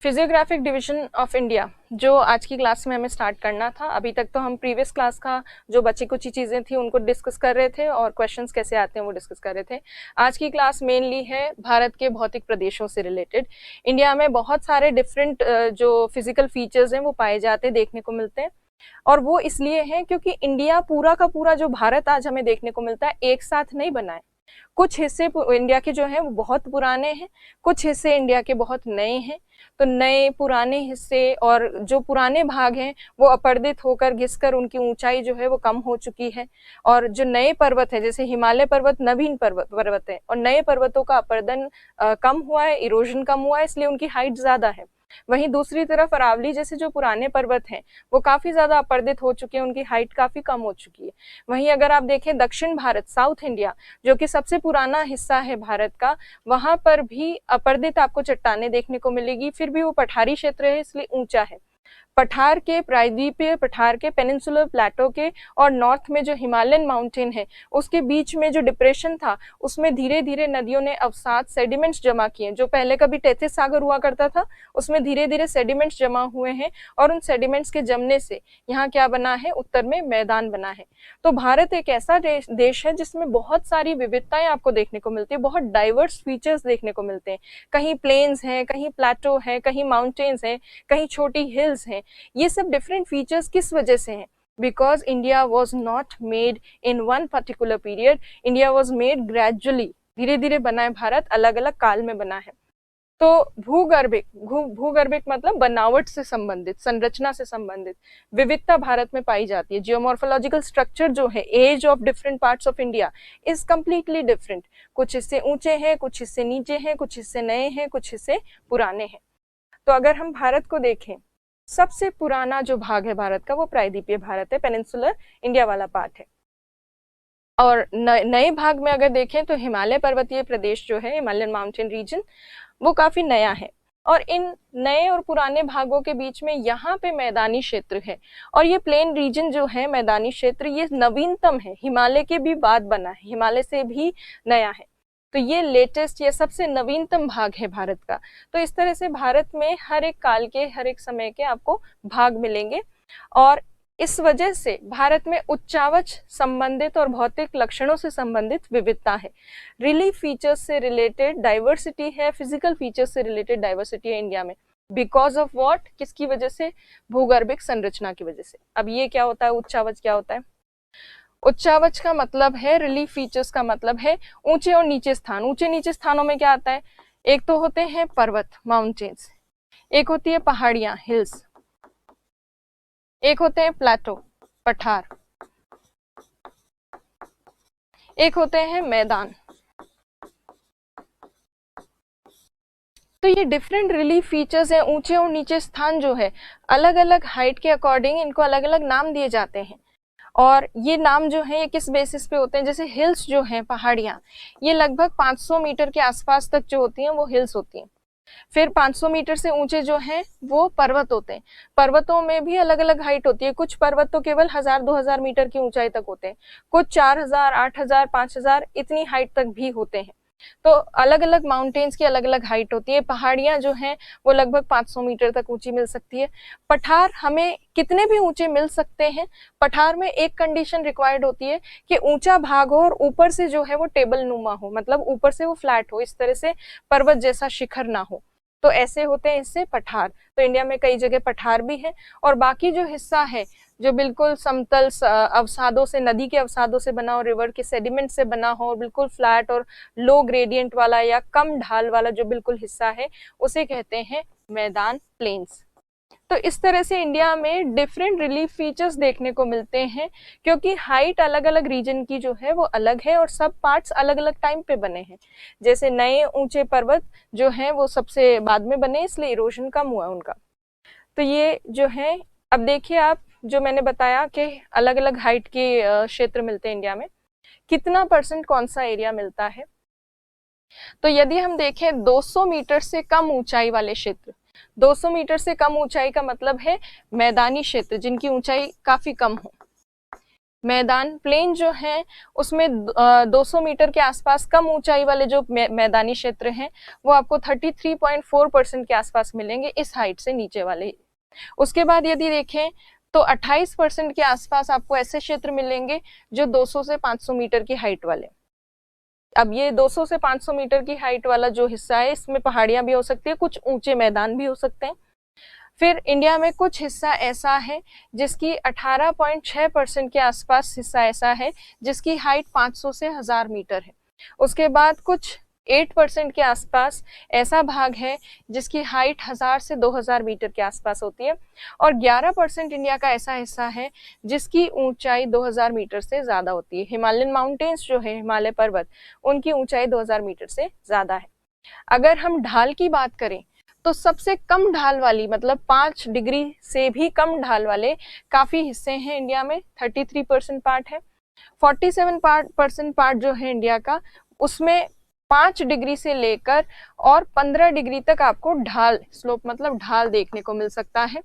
फिजियोग्राफिक डिवीजन ऑफ इंडिया, जो आज की क्लास में हमें स्टार्ट करना था। अभी तक तो हम प्रीवियस क्लास का जो बची कुछ चीजें थी उनको डिस्कस कर रहे थे और क्वेश्चंस कैसे आते हैं वो डिस्कस कर रहे थे। आज की क्लास मेनली है भारत के भौतिक प्रदेशों से रिलेटेड। इंडिया में बहुत सारे डिफरेंट जो फिजिकल फीचर्स हैं वो पाए जाते हैं, देखने को मिलते हैं, और वो इसलिए है क्योंकि इंडिया पूरा का पूरा जो भारत आज हमें देखने को मिलता है एक साथ नहीं बना है। कुछ हिस्से इंडिया के जो हैं वो बहुत पुराने हैं, कुछ हिस्से इंडिया के बहुत नए हैं। तो नए पुराने हिस्से और जो पुराने भाग हैं वो अपरदित होकर घिसकर उनकी ऊंचाई जो है वो कम हो चुकी है, और जो नए पर्वत है जैसे हिमालय पर्वत नवीन पर्वत है, और नए पर्वतों का अपरदन कम हुआ है, इरोजन कम हुआ है, इसलिए उनकी हाइट ज्यादा है। वहीं दूसरी तरफ अरावली जैसे जो पुराने पर्वत हैं वो काफी ज्यादा अपरदित हो चुके हैं, उनकी हाइट काफी कम हो चुकी है। वहीं अगर आप देखें दक्षिण भारत, साउथ इंडिया, जो कि सबसे पुराना हिस्सा है भारत का, वहां पर भी अपरदित आपको चट्टानें देखने को मिलेगी, फिर भी वो पठारी क्षेत्र है इसलिए ऊंचा है। पठार के प्रायद्वीपीय, पठार के पेनिनसुलर प्लेटो के और नॉर्थ में जो हिमालयन माउंटेन है उसके बीच में जो डिप्रेशन था उसमें धीरे धीरे नदियों ने अवसाद सेडिमेंट्स जमा किए। जो पहले कभी टेथिस सागर हुआ करता था उसमें धीरे धीरे सेडिमेंट्स जमा हुए हैं, और उन सेडिमेंट्स के जमने से यहाँ क्या बना है, उत्तर में मैदान बना है। तो भारत एक ऐसा देश है जिसमें बहुत सारी विविधताएं आपको देखने को मिलती है, बहुत डाइवर्स फीचर्स देखने को मिलते हैं। कहीं प्लेन्स हैं, कहीं प्लेटो है, कहीं माउंटेन्स हैं, कहीं छोटी हिल्स हैं। ये सब डिफरेंट फीचर्स किस वजह से हैं? Because India was not made in one particular period, India was made gradually, धीरे धीरे बना है भारत, अलग अलग काल में बना है। तो भूगर्भिक मतलब बनावट से संबंधित, संरचना से संबंधित विविधता भारत में पाई जाती है। जियोमॉर्फोलॉजिकल स्ट्रक्चर जो है, as of different parts of India is completely different. कुछ हिस्से ऊंचे हैं, कुछ हिस्से नीचे हैं, कुछ हिस्से नए हैं, कुछ हिस्से पुराने हैं। तो अगर हम भारत को देखें, सबसे पुराना जो भाग है भारत का वो प्रायद्वीपीय भारत है, पेनिनसुलर इंडिया वाला पार्ट है। और नए भाग में अगर देखें तो हिमालय पर्वतीय प्रदेश जो है, हिमालयन माउंटेन रीजन, वो काफी नया है। और इन नए और पुराने भागों के बीच में यहाँ पे मैदानी क्षेत्र है, और ये प्लेन रीजन जो है, मैदानी क्षेत्र, ये नवीनतम है, हिमालय के भी बाद बना है, हिमालय से भी नया है। तो ये लेटेस्ट, ये सबसे नवीनतम भाग है भारत का। तो इस तरह से भारत में हर एक काल के, हर एक समय के आपको भाग मिलेंगे, और इस वजह से भारत में उच्चावच संबंधित और भौतिक लक्षणों से संबंधित विविधता है। रिलीफ फीचर्स से रिलेटेड डाइवर्सिटी है, फिजिकल फीचर्स से रिलेटेड डाइवर्सिटी है इंडिया में। बिकॉज ऑफ व्हाट, किसकी वजह से? भूगर्भिक संरचना की वजह से। अब ये क्या होता है, उच्चावच क्या होता है? उच्चावच का मतलब है, रिलीफ फीचर्स का मतलब है ऊंचे और नीचे स्थान। ऊंचे नीचे स्थानों में क्या आता है? एक तो होते हैं पर्वत, माउंटेन्स, एक होती है पहाड़ियां, हिल्स, एक होते हैं प्लेटो, पठार, एक होते हैं मैदान। तो ये डिफरेंट रिलीफ फीचर्स हैं, ऊंचे और नीचे स्थान जो है अलग अलग हाइट के अकॉर्डिंग इनको अलग अलग नाम दिए जाते हैं। और ये नाम जो है ये किस बेसिस पे होते हैं, जैसे हिल्स जो हैं, पहाड़ियां, ये लगभग 500 मीटर के आसपास तक जो होती हैं वो हिल्स होती हैं। फिर 500 मीटर से ऊंचे जो हैं वो पर्वत होते हैं। पर्वतों में भी अलग अलग हाइट होती है, कुछ पर्वत तो केवल 1000-2000 मीटर की ऊंचाई तक होते हैं, कुछ 4000, 8000, 5000 इतनी हाइट तक भी होते हैं। तो अलग अलग माउंटेन्स की अलग अलग हाइट होती है। पहाड़ियां जो हैं वो लगभग 500 मीटर तक ऊंची मिल सकती है। पठार हमें कितने भी ऊंचे मिल सकते हैं। पठार में एक कंडीशन रिक्वायर्ड होती है कि ऊंचा भाग हो और ऊपर से जो है वो टेबल नुमा हो, मतलब ऊपर से वो फ्लैट हो, इस तरह से पर्वत जैसा शिखर ना हो, तो ऐसे होते हैं इससे पठार। तो इंडिया में कई जगह पठार भी है। और बाकी जो हिस्सा है जो बिल्कुल समतल अवसादों से, नदी के अवसादों से बना हो, रिवर के सेडिमेंट से बना हो, बिल्कुल फ्लैट और लो ग्रेडियंट वाला या कम ढाल वाला जो बिल्कुल हिस्सा है उसे कहते हैं मैदान, प्लेन्स। तो इस तरह से इंडिया में डिफरेंट रिलीफ फीचर्स देखने को मिलते हैं, क्योंकि हाइट अलग अलग रीजन की जो है वो अलग है और सब पार्ट्स अलग अलग टाइम पे बने हैं। जैसे नए ऊंचे पर्वत जो हैं वो सबसे बाद में बने, इसलिए इरोजन कम हुआ उनका। तो ये जो है, अब देखिए आप, जो मैंने बताया कि अलग अलग हाइट के क्षेत्र मिलते हैं इंडिया में, कितना परसेंट कौन सा एरिया मिलता है। तो यदि हम देखें 200 मीटर से कम ऊंचाई वाले क्षेत्र, 200 मीटर से कम ऊंचाई का मतलब है मैदानी क्षेत्र जिनकी ऊंचाई काफी कम हो। मैदान, प्लेन जो है उसमें 200 मीटर के आसपास कम ऊंचाई वाले जो मैदानी क्षेत्र हैं वो आपको 33.4% के आसपास मिलेंगे इस हाइट से नीचे वाले। उसके बाद यदि देखें तो 28% के आसपास आपको ऐसे क्षेत्र मिलेंगे जो 200 से 500 मीटर की हाइट वाले। अब ये 200 से 500 मीटर की हाइट वाला जो हिस्सा है इसमें पहाड़ियां भी हो सकती है, कुछ ऊंचे मैदान भी हो सकते हैं। फिर इंडिया में कुछ हिस्सा ऐसा है जिसकी 18.6% के आसपास हिस्सा ऐसा है जिसकी हाइट 500 से 1000 मीटर है। उसके बाद कुछ 8% के आसपास ऐसा भाग है जिसकी हाइट 1000 से 2000 मीटर के आसपास होती है। और 11% इंडिया का ऐसा हिस्सा है जिसकी ऊंचाई 2000 मीटर से ज्यादा होती है। हिमालयन माउंटेन्स जो है, हिमालय पर्वत, उनकी ऊंचाई 2000 मीटर से ज्यादा है। अगर हम ढाल की बात करें तो सबसे कम ढाल वाली, मतलब 5 डिग्री से भी कम ढाल वाले काफी हिस्से हैं इंडिया में, 33% पार्ट है। 47% पार्ट जो है इंडिया का, उसमें 5 डिग्री से लेकर और 15 डिग्री तक आपको ढाल, स्लोप मतलब ढाल देखने को मिल सकता है।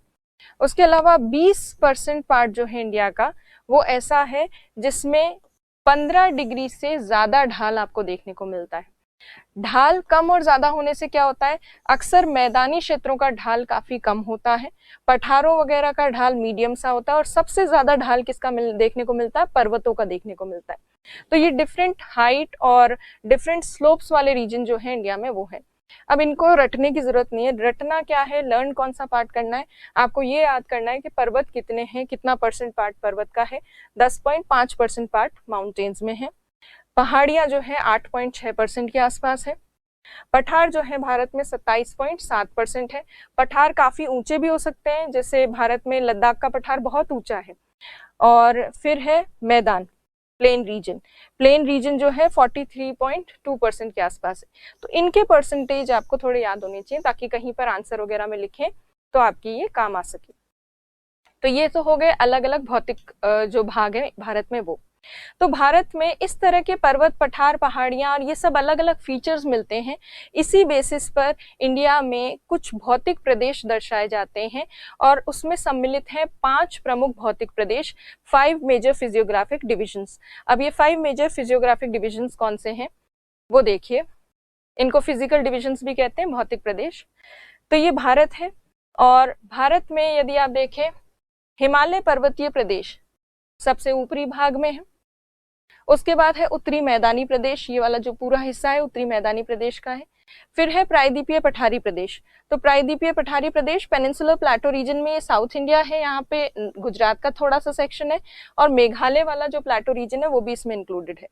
उसके अलावा 20% पार्ट जो है इंडिया का वो ऐसा है जिसमें 15 डिग्री से ज्यादा ढाल आपको देखने को मिलता है। ढाल कम और ज्यादा होने से क्या होता है, अक्सर मैदानी क्षेत्रों का ढाल काफी कम होता है, पठारों वगैरह का ढाल मीडियम सा होता है, और सबसे ज्यादा ढाल किसका देखने को मिलता है, पर्वतों का देखने को मिलता है। तो ये डिफरेंट हाइट और डिफरेंट स्लोप्स वाले रीजन जो है इंडिया में वो है। अब इनको रटने की जरूरत नहीं है। रटना क्या है, लर्न कौन सा पार्ट करना है, आपको ये याद करना है कि पर्वत कितने हैं, कितना परसेंट पार्ट पर्वत का है। 10.5% पार्ट माउंटेन्स में है। पहाड़ियां जो है 8.6% के आसपास है। पठार जो है भारत में 27.7% है। पठार काफी ऊंचे भी हो सकते हैं, जैसे भारत में लद्दाख का पठार बहुत ऊंचा है। और फिर है मैदान, प्लेन रीजन। प्लेन रीजन जो है 43.2% के आसपास है। तो इनके परसेंटेज आपको थोड़े याद होने चाहिए ताकि कहीं पर आंसर वगैरह में लिखें तो आपकी ये काम आ सके। तो ये तो हो गए अलग अलग भौतिक जो भाग है भारत में वो। तो भारत में इस तरह के पर्वत, पठार, पहाड़ियां और ये सब अलग अलग फीचर्स मिलते हैं। इसी बेसिस पर इंडिया में कुछ भौतिक प्रदेश दर्शाए जाते हैं और उसमें सम्मिलित हैं 5 प्रमुख भौतिक प्रदेश, 5 मेजर फिजियोग्राफिक डिविजन्स। अब ये 5 मेजर फिजियोग्राफिक डिविजन्स कौन से हैं वो देखिए। इनको फिजिकल डिविजन्स भी कहते हैं, भौतिक प्रदेश। तो ये भारत है, और भारत में यदि आप देखें, हिमालय पर्वतीय प्रदेश सबसे ऊपरी भाग में है। उसके बाद है उत्तरी मैदानी प्रदेश, ये वाला जो पूरा हिस्सा है उत्तरी मैदानी प्रदेश का है। फिर है प्रायद्वीपीय पठारी प्रदेश। तो प्रायद्वीपीय पठारी प्रदेश पेनिनसुलर प्लेटो रीजन में, ये साउथ इंडिया है, यहाँ पे गुजरात का थोड़ा सा सेक्शन है, और मेघालय वाला जो प्लेटो रीजन है वो भी इसमें इंक्लूडेड है।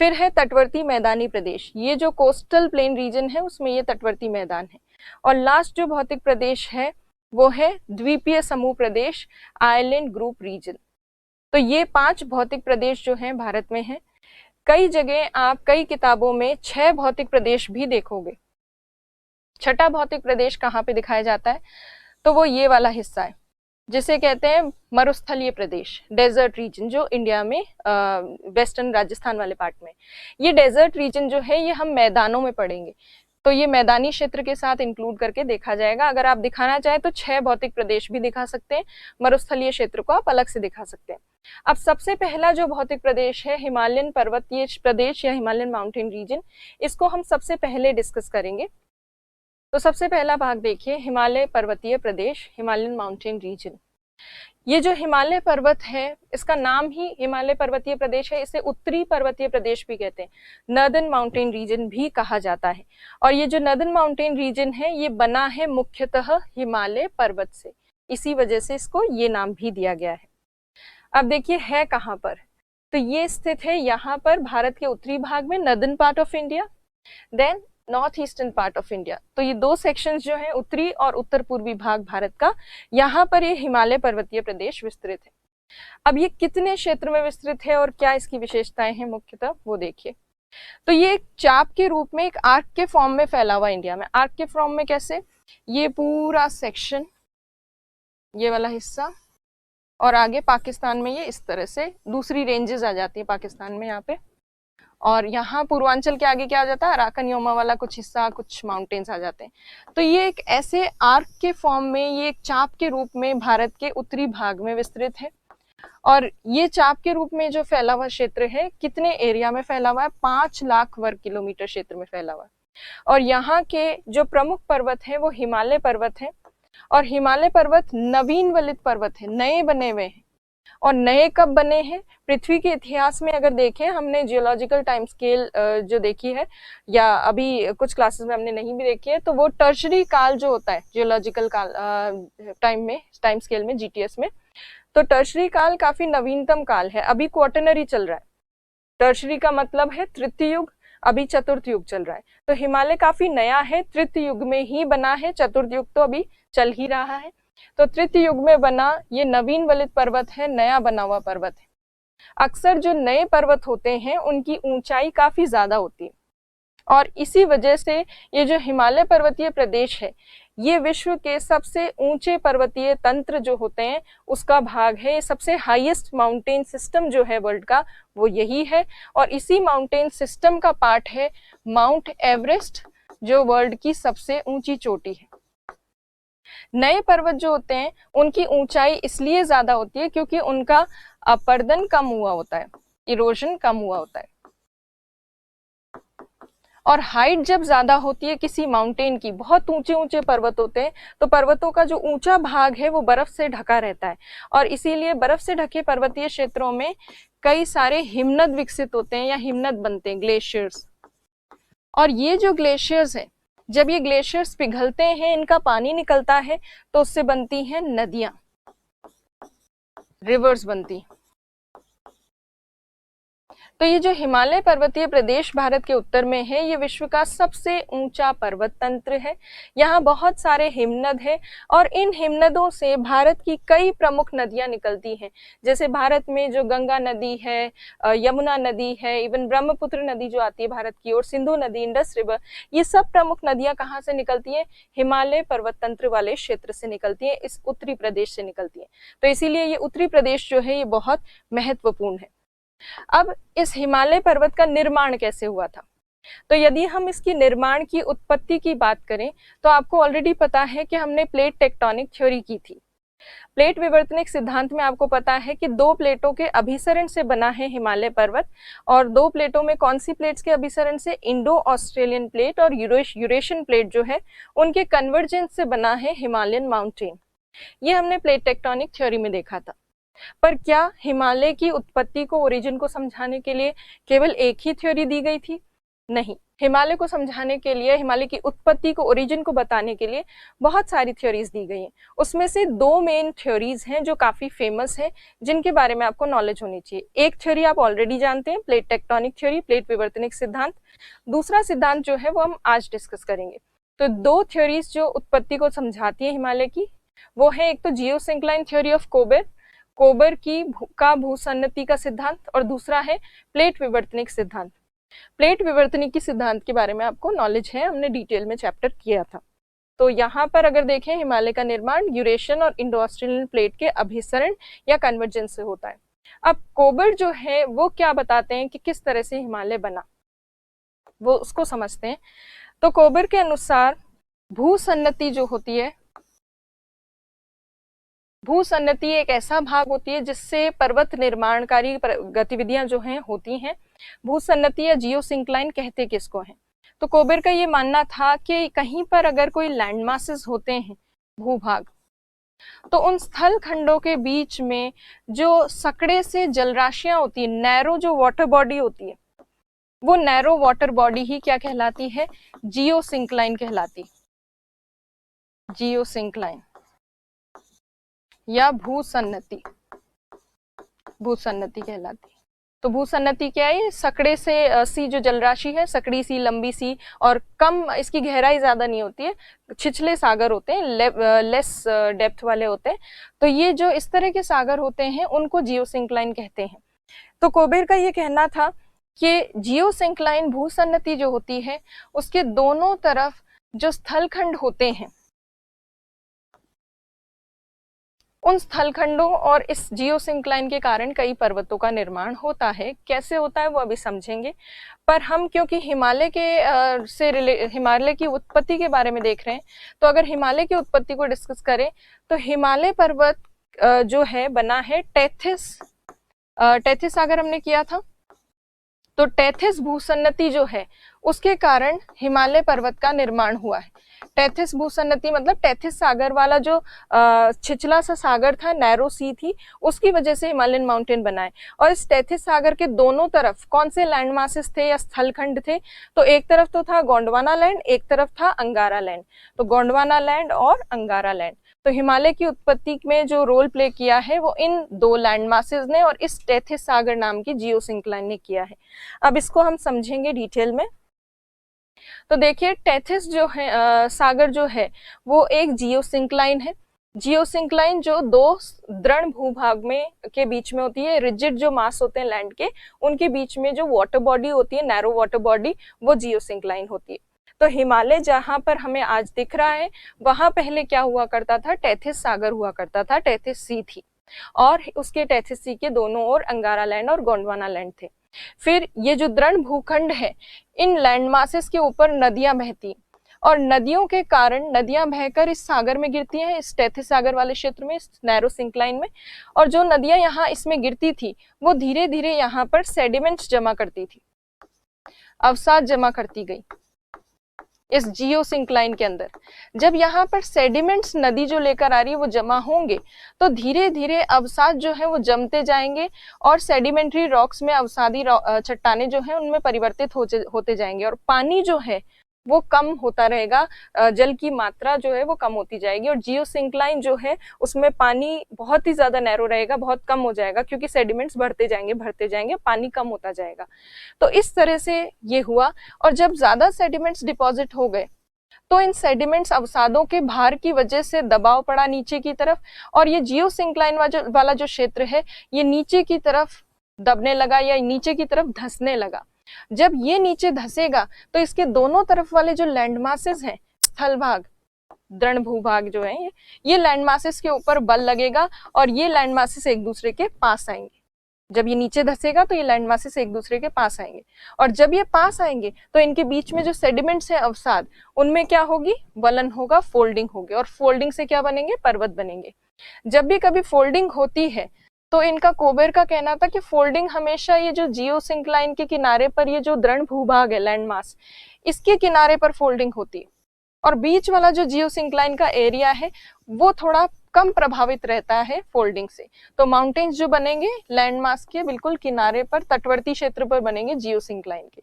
फिर है तटवर्ती मैदानी प्रदेश, ये जो कोस्टल प्लेन रीजन है उसमें ये तटवर्ती मैदान है। और लास्ट जो भौतिक प्रदेश है वो है द्वीपीय समूह प्रदेश, आइलैंड ग्रुप रीजन। तो ये 5 भौतिक प्रदेश जो हैं भारत में हैं। कई जगह आप कई किताबों में 6 भौतिक प्रदेश भी देखोगे। छठा भौतिक प्रदेश कहाँ पे दिखाया जाता है, तो वो ये वाला हिस्सा है जिसे कहते हैं मरुस्थलीय प्रदेश, डेजर्ट रीजन, जो इंडिया में वेस्टर्न राजस्थान वाले पार्ट में। ये डेजर्ट रीजन जो है ये हम मैदानों में पढ़ेंगे, तो ये मैदानी क्षेत्र के साथ इंक्लूड करके देखा जाएगा। अगर आप दिखाना चाहें तो 6 भौतिक प्रदेश भी दिखा सकते हैं, मरुस्थलीय क्षेत्र को आप अलग से दिखा सकते हैं। अब सबसे पहला जो भौतिक प्रदेश है हिमालयन पर्वतीय प्रदेश या हिमालयन माउंटेन रीजन, इसको हम सबसे पहले डिस्कस करेंगे। तो सबसे पहला भाग देखिए, हिमालय पर्वतीय प्रदेश, हिमालयन माउंटेन रीजन। ये जो हिमालय पर्वत है इसका नाम ही हिमालय पर्वतीय प्रदेश है, इसे उत्तरी पर्वतीय प्रदेश भी कहते हैं, नॉर्दर्न माउंटेन रीजन भी कहा जाता है। और ये जो नॉर्दर्न माउंटेन रीजन है ये बना है मुख्यतः हिमालय पर्वत से, इसी वजह से इसको ये नाम भी दिया गया है। अब देखिए है कहाँ पर, तो ये स्थित है यहाँ पर भारत के उत्तरी भाग में, northern part of India, then north eastern part of India. तो ये 2 सेक्शंस जो है उत्तरी और उत्तर पूर्वी भाग भारत का, यहाँ पर ये हिमालय पर्वतीय प्रदेश विस्तृत है। अब ये कितने क्षेत्र में विस्तृत है और क्या इसकी विशेषताएं हैं मुख्यतः वो देखिए। तो ये एक चाप के रूप में, एक आर्क के फॉर्म में फैला हुआ इंडिया में। आर्क के फॉर्म में कैसे, ये पूरा सेक्शन, ये वाला हिस्सा, और आगे पाकिस्तान में ये इस तरह से दूसरी रेंजेस आ जाती है पाकिस्तान में यहाँ पे, और यहाँ पूर्वांचल के आगे क्या आ जाता है, अराकन योमा वाला कुछ हिस्सा, कुछ माउंटेन्स आ जाते हैं। तो ये एक ऐसे आर्क के फॉर्म में, ये एक चाप के रूप में भारत के उत्तरी भाग में विस्तृत है। और ये चाप के रूप में जो फैला हुआ क्षेत्र है, कितने एरिया में फैला हुआ है, 5 लाख वर्ग किलोमीटर क्षेत्र में फैला हुआ है। और यहाँ के जो प्रमुख पर्वत है वो हिमालय पर्वत है, और हिमालय पर्वत नवीन वलित पर्वत है, नए बने हुए हैं। और नए कब बने हैं, पृथ्वी के इतिहास में अगर देखें, हमने जियोलॉजिकल टाइम स्केल जो देखी है, या अभी कुछ क्लासेस में हमने नहीं भी देखी है, तो वो टर्शरी काल जो होता है जियोलॉजिकल काल टाइम स्केल में, जीटीएस में, तो टर्शरी काल काफी नवीनतम काल है। अभी क्वार्टरनरी चल रहा है, टर्शरी का मतलब है तृतीय युग, अभी चतुर्थ युग चल रहा है। तो हिमालय काफी नया है, तृतीय युग में ही बना है, चतुर्थ युग तो अभी चल ही रहा है। तो तृतीय युग में बना ये नवीन वलित पर्वत है, नया बना हुआ पर्वत है। अक्सर जो नए पर्वत होते हैं उनकी ऊंचाई काफी ज्यादा होती है, और इसी वजह से ये जो हिमालय पर्वतीय प्रदेश है ये विश्व के सबसे ऊंचे पर्वतीय तंत्र जो होते हैं उसका भाग है। सबसे हाईएस्ट माउंटेन सिस्टम जो है वर्ल्ड का वो यही है, और इसी माउंटेन सिस्टम का पार्ट है माउंट एवरेस्ट, जो वर्ल्ड की सबसे ऊंची चोटी है। नए पर्वत जो होते हैं उनकी ऊंचाई इसलिए ज्यादा होती है क्योंकि उनका अपर्दन कम हुआ होता है, इरोजन कम हुआ होता है। और हाइट जब ज्यादा होती है किसी माउंटेन की, बहुत ऊंचे ऊंचे पर्वत होते हैं, तो पर्वतों का जो ऊंचा भाग है वो बर्फ से ढका रहता है, और इसीलिए बर्फ से ढके पर्वतीय क्षेत्रों में कई सारे हिमनद विकसित होते हैं या हिमनद बनते हैं, ग्लेशियर्स। और ये जो ग्लेशियर्स हैं, जब ये ग्लेशियर्स पिघलते हैं, इनका पानी निकलता है, तो उससे बनती हैं नदियां, रिवर्स बनती। तो ये जो हिमालय पर्वतीय प्रदेश भारत के उत्तर में है, ये विश्व का सबसे ऊंचा पर्वत तंत्र है। यहाँ बहुत सारे हिमनद है, और इन हिमनदों से भारत की कई प्रमुख नदियां निकलती हैं। जैसे भारत में जो गंगा नदी है, यमुना नदी है, इवन ब्रह्मपुत्र नदी जो आती है भारत की ओर, सिंधु नदी, इंडस रिवर, ये सब प्रमुख नदियां कहाँ से निकलती है, हिमालय पर्वत तंत्र वाले क्षेत्र से निकलती है, इस उत्तरी प्रदेश से निकलती है। तो इसीलिए ये उत्तरी प्रदेश जो है ये बहुत महत्वपूर्ण है। अब इस हिमालय पर्वत का निर्माण कैसे हुआ था, तो यदि हम इसकी निर्माण की उत्पत्ति की बात करें तो आपको ऑलरेडी पता है कि हमने प्लेट टेक्टोनिक थ्योरी की थी। प्लेट विवर्तनिक सिद्धांत में आपको पता है कि 2 प्लेटों के अभिसरण से बना है हिमालय पर्वत, और 2 प्लेटों में कौन सी प्लेट्स के अभिसरण से, इंडो ऑस्ट्रेलियन प्लेट और यूरेशियन प्लेट जो है उनके कन्वर्जेंस से बना है हिमालयन माउंटेन। ये हमने प्लेट टेक्टोनिक थ्योरी में देखा था। पर क्या हिमालय की उत्पत्ति को, ओरिजिन को समझाने के लिए केवल एक ही थ्योरी दी गई थी? नहीं, हिमालय को समझाने के लिए, हिमालय की उत्पत्ति को, ओरिजिन को बताने के लिए बहुत सारी थ्योरीज दी गई हैं। उसमें से 2 मेन थ्योरीज हैं जो काफी फेमस है, जिनके बारे में आपको नॉलेज होनी चाहिए। एक थ्योरी आप ऑलरेडी जानते हैं, प्लेट टेक्टोनिक थ्योरी, प्लेट विवर्तनिक सिद्धांत। दूसरा सिद्धांत जो है वो हम आज डिस्कस करेंगे। तो 2 थ्योरीज जो उत्पत्ति को समझाती है हिमालय की, वो है एक तो जियोसिंक्लाइन थ्योरी ऑफ कोबेर, कोबर का भूसन्नति का सिद्धांत और दूसरा है प्लेट विवर्तनिक सिद्धांत। प्लेट विवर्तनिक की सिद्धांत के बारे में आपको नॉलेज है, हमने डिटेल में चैप्टर किया था। तो यहाँ पर अगर देखें, हिमालय का निर्माण यूरेशियन और इंडो ऑस्ट्रेलियन प्लेट के अभिसरण या कन्वर्जेंस से होता है। अब कोबर जो है वो क्या बताते हैं कि किस तरह से हिमालय बना, वो उसको समझते हैं। तो कोबर के अनुसार भूसन्नति जो होती है, भूसन्नति एक ऐसा भाग होती है जिससे पर्वत निर्माणकारी गतिविधियां जो हैं होती हैं। भूसन्नति या जियोसिंक्लाइन कहते किसको हैं? तो कोबर का ये मानना था कि कहीं पर अगर कोई लैंड मासेस होते हैं, भूभाग, तो उन स्थल खंडों के बीच में जो सकड़े से जलराशियां होती है, नैरो जो वाटर बॉडी होती है, वो नैरो वाटर बॉडी ही क्या कहलाती है? जियोसिंक्लाइन कहलाती, जियोसिंक्लाइन या भूसन्नति, भूसन्नति कहलाती। तो भूसन्नति क्या है? सकड़े से सी जो जलराशि है, सकड़ी सी, लंबी सी, और कम, इसकी गहराई ज्यादा नहीं होती है, छिछले सागर होते हैं, लेस डेप्थ वाले होते हैं। तो ये जो इस तरह के सागर होते हैं उनको जियोसिंक्लाइन कहते हैं। तो कोबर का ये कहना था कि जियोसिंक्लाइन भूसन्नति जो होती है उसके दोनों तरफ जो स्थलखंड होते हैं, उन स्थलखंडों और इस जियोसिंक्लाइन के कारण कई पर्वतों का निर्माण होता है। कैसे होता है वो अभी समझेंगे। पर हम क्योंकि हिमालय के हिमालय की उत्पत्ति के बारे में देख रहे हैं, तो अगर हिमालय की उत्पत्ति को डिस्कस करें तो हिमालय पर्वत जो है बना है टेथिस सागर हमने किया था। तो टेथिस भूसन्नति जो है उसके कारण हिमालय पर्वत का निर्माण हुआ है। टेथिस भूसन्नति मतलब टेथिस सागर वाला जो छिछला सा सागर था, नैरो सी थी, उसकी वजह से हिमालयन माउंटेन बनाए। और इस टेथिस सागर के दोनों तरफ कौन से लैंड मासेस थे या स्थलखंड थे? तो एक तरफ तो था गोंडवाना लैंड, एक तरफ था अंगारा लैंड। तो गोंडवाना लैंड और अंगारा लैंड। तो हिमालय की उत्पत्ति में जो रोल प्ले किया है वो इन दो लैंड मासेस ने और इस टेथिस सागर नाम की जियोसिंक्लाइन ने किया है। अब इसको हम समझेंगे डिटेल में। तो देखिए, टेथिस जो है सागर जो है वो एक जियोसिंक्लाइन है। जियोसिंक्लाइन जो दो दृढ़ भूभाग में के बीच में होती है, रिजिड जो मास होते हैं लैंड के, उनके बीच में जो वाटर बॉडी होती है, नैरो वाटर बॉडी, वो जियोसिंक्लाइन होती है। तो हिमालय जहां पर हमें आज दिख रहा है वहां पहले क्या हुआ करता था? टेथिस सागर हुआ करता था, टेथिस सी थी, और उसके टेथिस सी के दोनों ओर अंगारा लैंड और गोंडवाना लैंड थे। फिर ये जो दृढ़ भूखंड है, इन लैंड मासेस के ऊपर नदियां बहती, और नदियों के कारण नदियां बहकर इस सागर में गिरती हैं, इस टेथिस सागर वाले क्षेत्र में, इस नैरो सिंक्लाइन में। और जो नदियां यहाँ इसमें गिरती थी वो धीरे धीरे यहाँ पर सेडिमेंट्स जमा करती थी, अवसाद जमा करती गई इस जियोसिंक्लाइन के अंदर। जब यहाँ पर सेडिमेंट्स नदी जो लेकर आ रही है वो जमा होंगे, तो धीरे धीरे अवसाद जो है वो जमते जाएंगे और सेडिमेंट्री रॉक्स में अवसादी चट्टाने जो है उनमें परिवर्तित होते जाएंगे, और पानी जो है वो कम होता रहेगा, जल की मात्रा जो है वो कम होती जाएगी। और जियोसिंक्लाइन जो है उसमें पानी बहुत ही ज्यादा नैरो रहेगा, बहुत कम हो जाएगा, क्योंकि सेडिमेंट्स बढ़ते जाएंगे, पानी कम होता जाएगा। तो इस तरह से ये हुआ। और जब ज्यादा सेडिमेंट्स डिपॉजिट हो गए तो इन सेडिमेंट्स अवसादों के भार की वजह से दबाव पड़ा नीचे की तरफ, और ये जियोसिंक्लाइन वाला जो क्षेत्र है ये नीचे की तरफ दबने लगा या नीचे की तरफ धंसने लगा। जब ये नीचे धंसेगा तो इसके दोनों तरफ वाले जो लैंड मासेस हैं, स्थल भाग, दृढ़ भूभाग जो है, ये लैंड मासेस के ऊपर बल लगेगा और ये लैंड मासेस एक दूसरे के पास आएंगे। जब ये नीचे धंसेगा तो ये लैंड मासेस एक दूसरे के पास आएंगे, और जब ये पास आएंगे तो इनके बीच में जो सेडिमेंट्स है अवसाद, उनमें क्या होगी? वलन होगा, फोल्डिंग होगी, और फोल्डिंग से क्या बनेंगे? पर्वत बनेंगे। जब भी कभी फोल्डिंग होती है तो इनका कोबर का कहना था कि फोल्डिंग हमेशा ये जो जियोसिंक्लाइन के किनारे पर, ये जो दृढ़ भूभाग है लैंड मास, इसके किनारे पर फोल्डिंग होती है, और बीच वाला जो जियोसिंक्लाइन का एरिया है वो थोड़ा कम प्रभावित रहता है फोल्डिंग से। तो माउंटेन्स जो बनेंगे लैंड मास के बिल्कुल किनारे पर, तटवर्ती क्षेत्र पर बनेंगे जियोसिंक्लाइन के।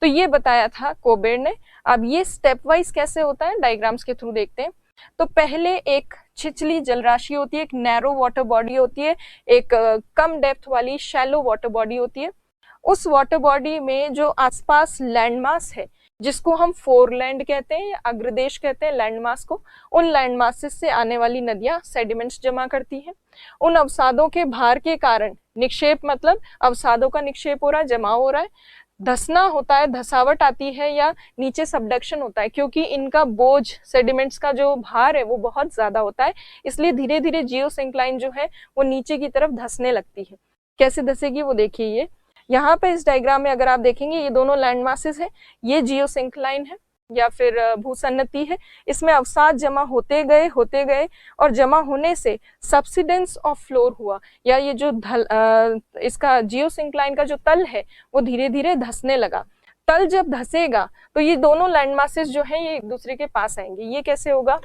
तो ये बताया था कोबर ने। अब ये स्टेप वाइज कैसे होता है, डायग्राम्स के थ्रू देखते हैं। तो पहले एक छिछली जलराशि होती है, एक नैरो वाटर बॉडी होती है, एक कम डेप्थ वाली शैलो वाटर बॉडी होती है। उस वाटर बॉडी में जो आसपास लैंडमास है जिसको हम फोरलैंड कहते हैं या अग्रदेश कहते हैं, लैंड मास को। उन लैंड मासेस से आने वाली नदियां सेडिमेंट्स जमा करती हैं। उन अवसादों के भार के कारण निक्षेप, मतलब अवसादों का निक्षेप हो रहा है, जमाव हो रहा है, धसना होता है, धसावट आती है या नीचे सबडक्शन होता है, क्योंकि इनका बोझ, सेडिमेंट्स का जो भार है वो बहुत ज्यादा होता है, इसलिए धीरे धीरे जियोसिंक्लाइन जो है वो नीचे की तरफ धसने लगती है। कैसे धसेगी वो देखिए, ये यहाँ पे इस डायग्राम में अगर आप देखेंगे ये दोनों लैंड मासेस है, ये जियोसिंक्लाइन है या फिर भूसन्नति है। इसमें अवसाद जमा होते गए और जमा होने से सब्सिडेंस ऑफ फ्लोर हुआ, या ये जो इसका जियोसिंक्लाइन का जो तल है वो धीरे धीरे धसने लगा। तल जब धसेगा तो ये दोनों लैंड मासेस जो है ये एक दूसरे के पास आएंगे। ये कैसे होगा,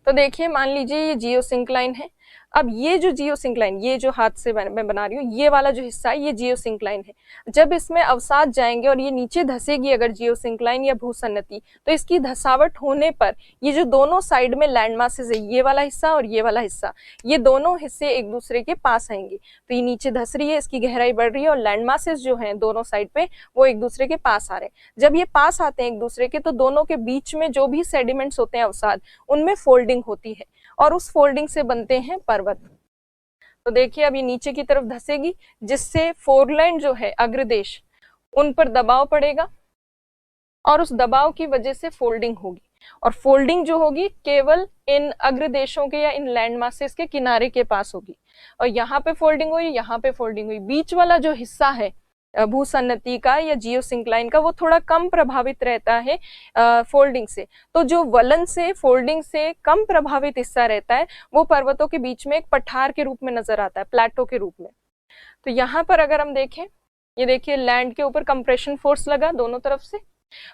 तो देखिए मान लीजिए ये जियोसिंक्लाइन है। अब ये जो जियोसिंक्लाइन, ये जो हाथ से मैं बना रही हूँ, ये वाला जो हिस्सा है ये जियोसिंक्लाइन है। जब इसमें अवसाद जाएंगे और ये नीचे धसेगी अगर जियोसिंक्लाइन या भूसन्नति, तो इसकी धसावट होने पर ये जो दोनों साइड में लैंड मासेस है, ये वाला हिस्सा और ये वाला हिस्सा, ये दोनों हिस्से एक दूसरे के पास आएंगे। तो ये नीचे धस रही है, इसकी गहराई बढ़ रही है और लैंड मासेस जो है दोनों साइड पे वो एक दूसरे के पास आ रहे हैं। जब ये पास आते हैं एक दूसरे के, तो दोनों के बीच में जो भी सेडिमेंट्स होते हैं अवसाद, उनमें फोल्डिंग होती है और उस फोल्डिंग से बनते हैं पर्वत। तो देखिए अब ये नीचे की तरफ धसेगी, जिससे फोरलैंड जो है अग्रदेश, उन पर दबाव पड़ेगा और उस दबाव की वजह से फोल्डिंग होगी। और फोल्डिंग जो होगी केवल इन अग्रदेशों के या इन लैंड मासेस के किनारे के पास होगी। और यहाँ पे फोल्डिंग हुई, यहाँ पे फोल्डिंग हुई। बीच वाला जो हिस्सा है भूसन्नति का या जियोसिंक्लाइन का, वो थोड़ा कम प्रभावित रहता है फोल्डिंग से। तो जो वलन से, फोल्डिंग से कम प्रभावित हिस्सा रहता है वो पर्वतों के बीच में एक पठार के रूप में नजर आता है, प्लेटो के रूप में। तो यहाँ पर अगर हम देखें, ये देखिए लैंड के ऊपर कंप्रेशन फोर्स लगा दोनों तरफ से,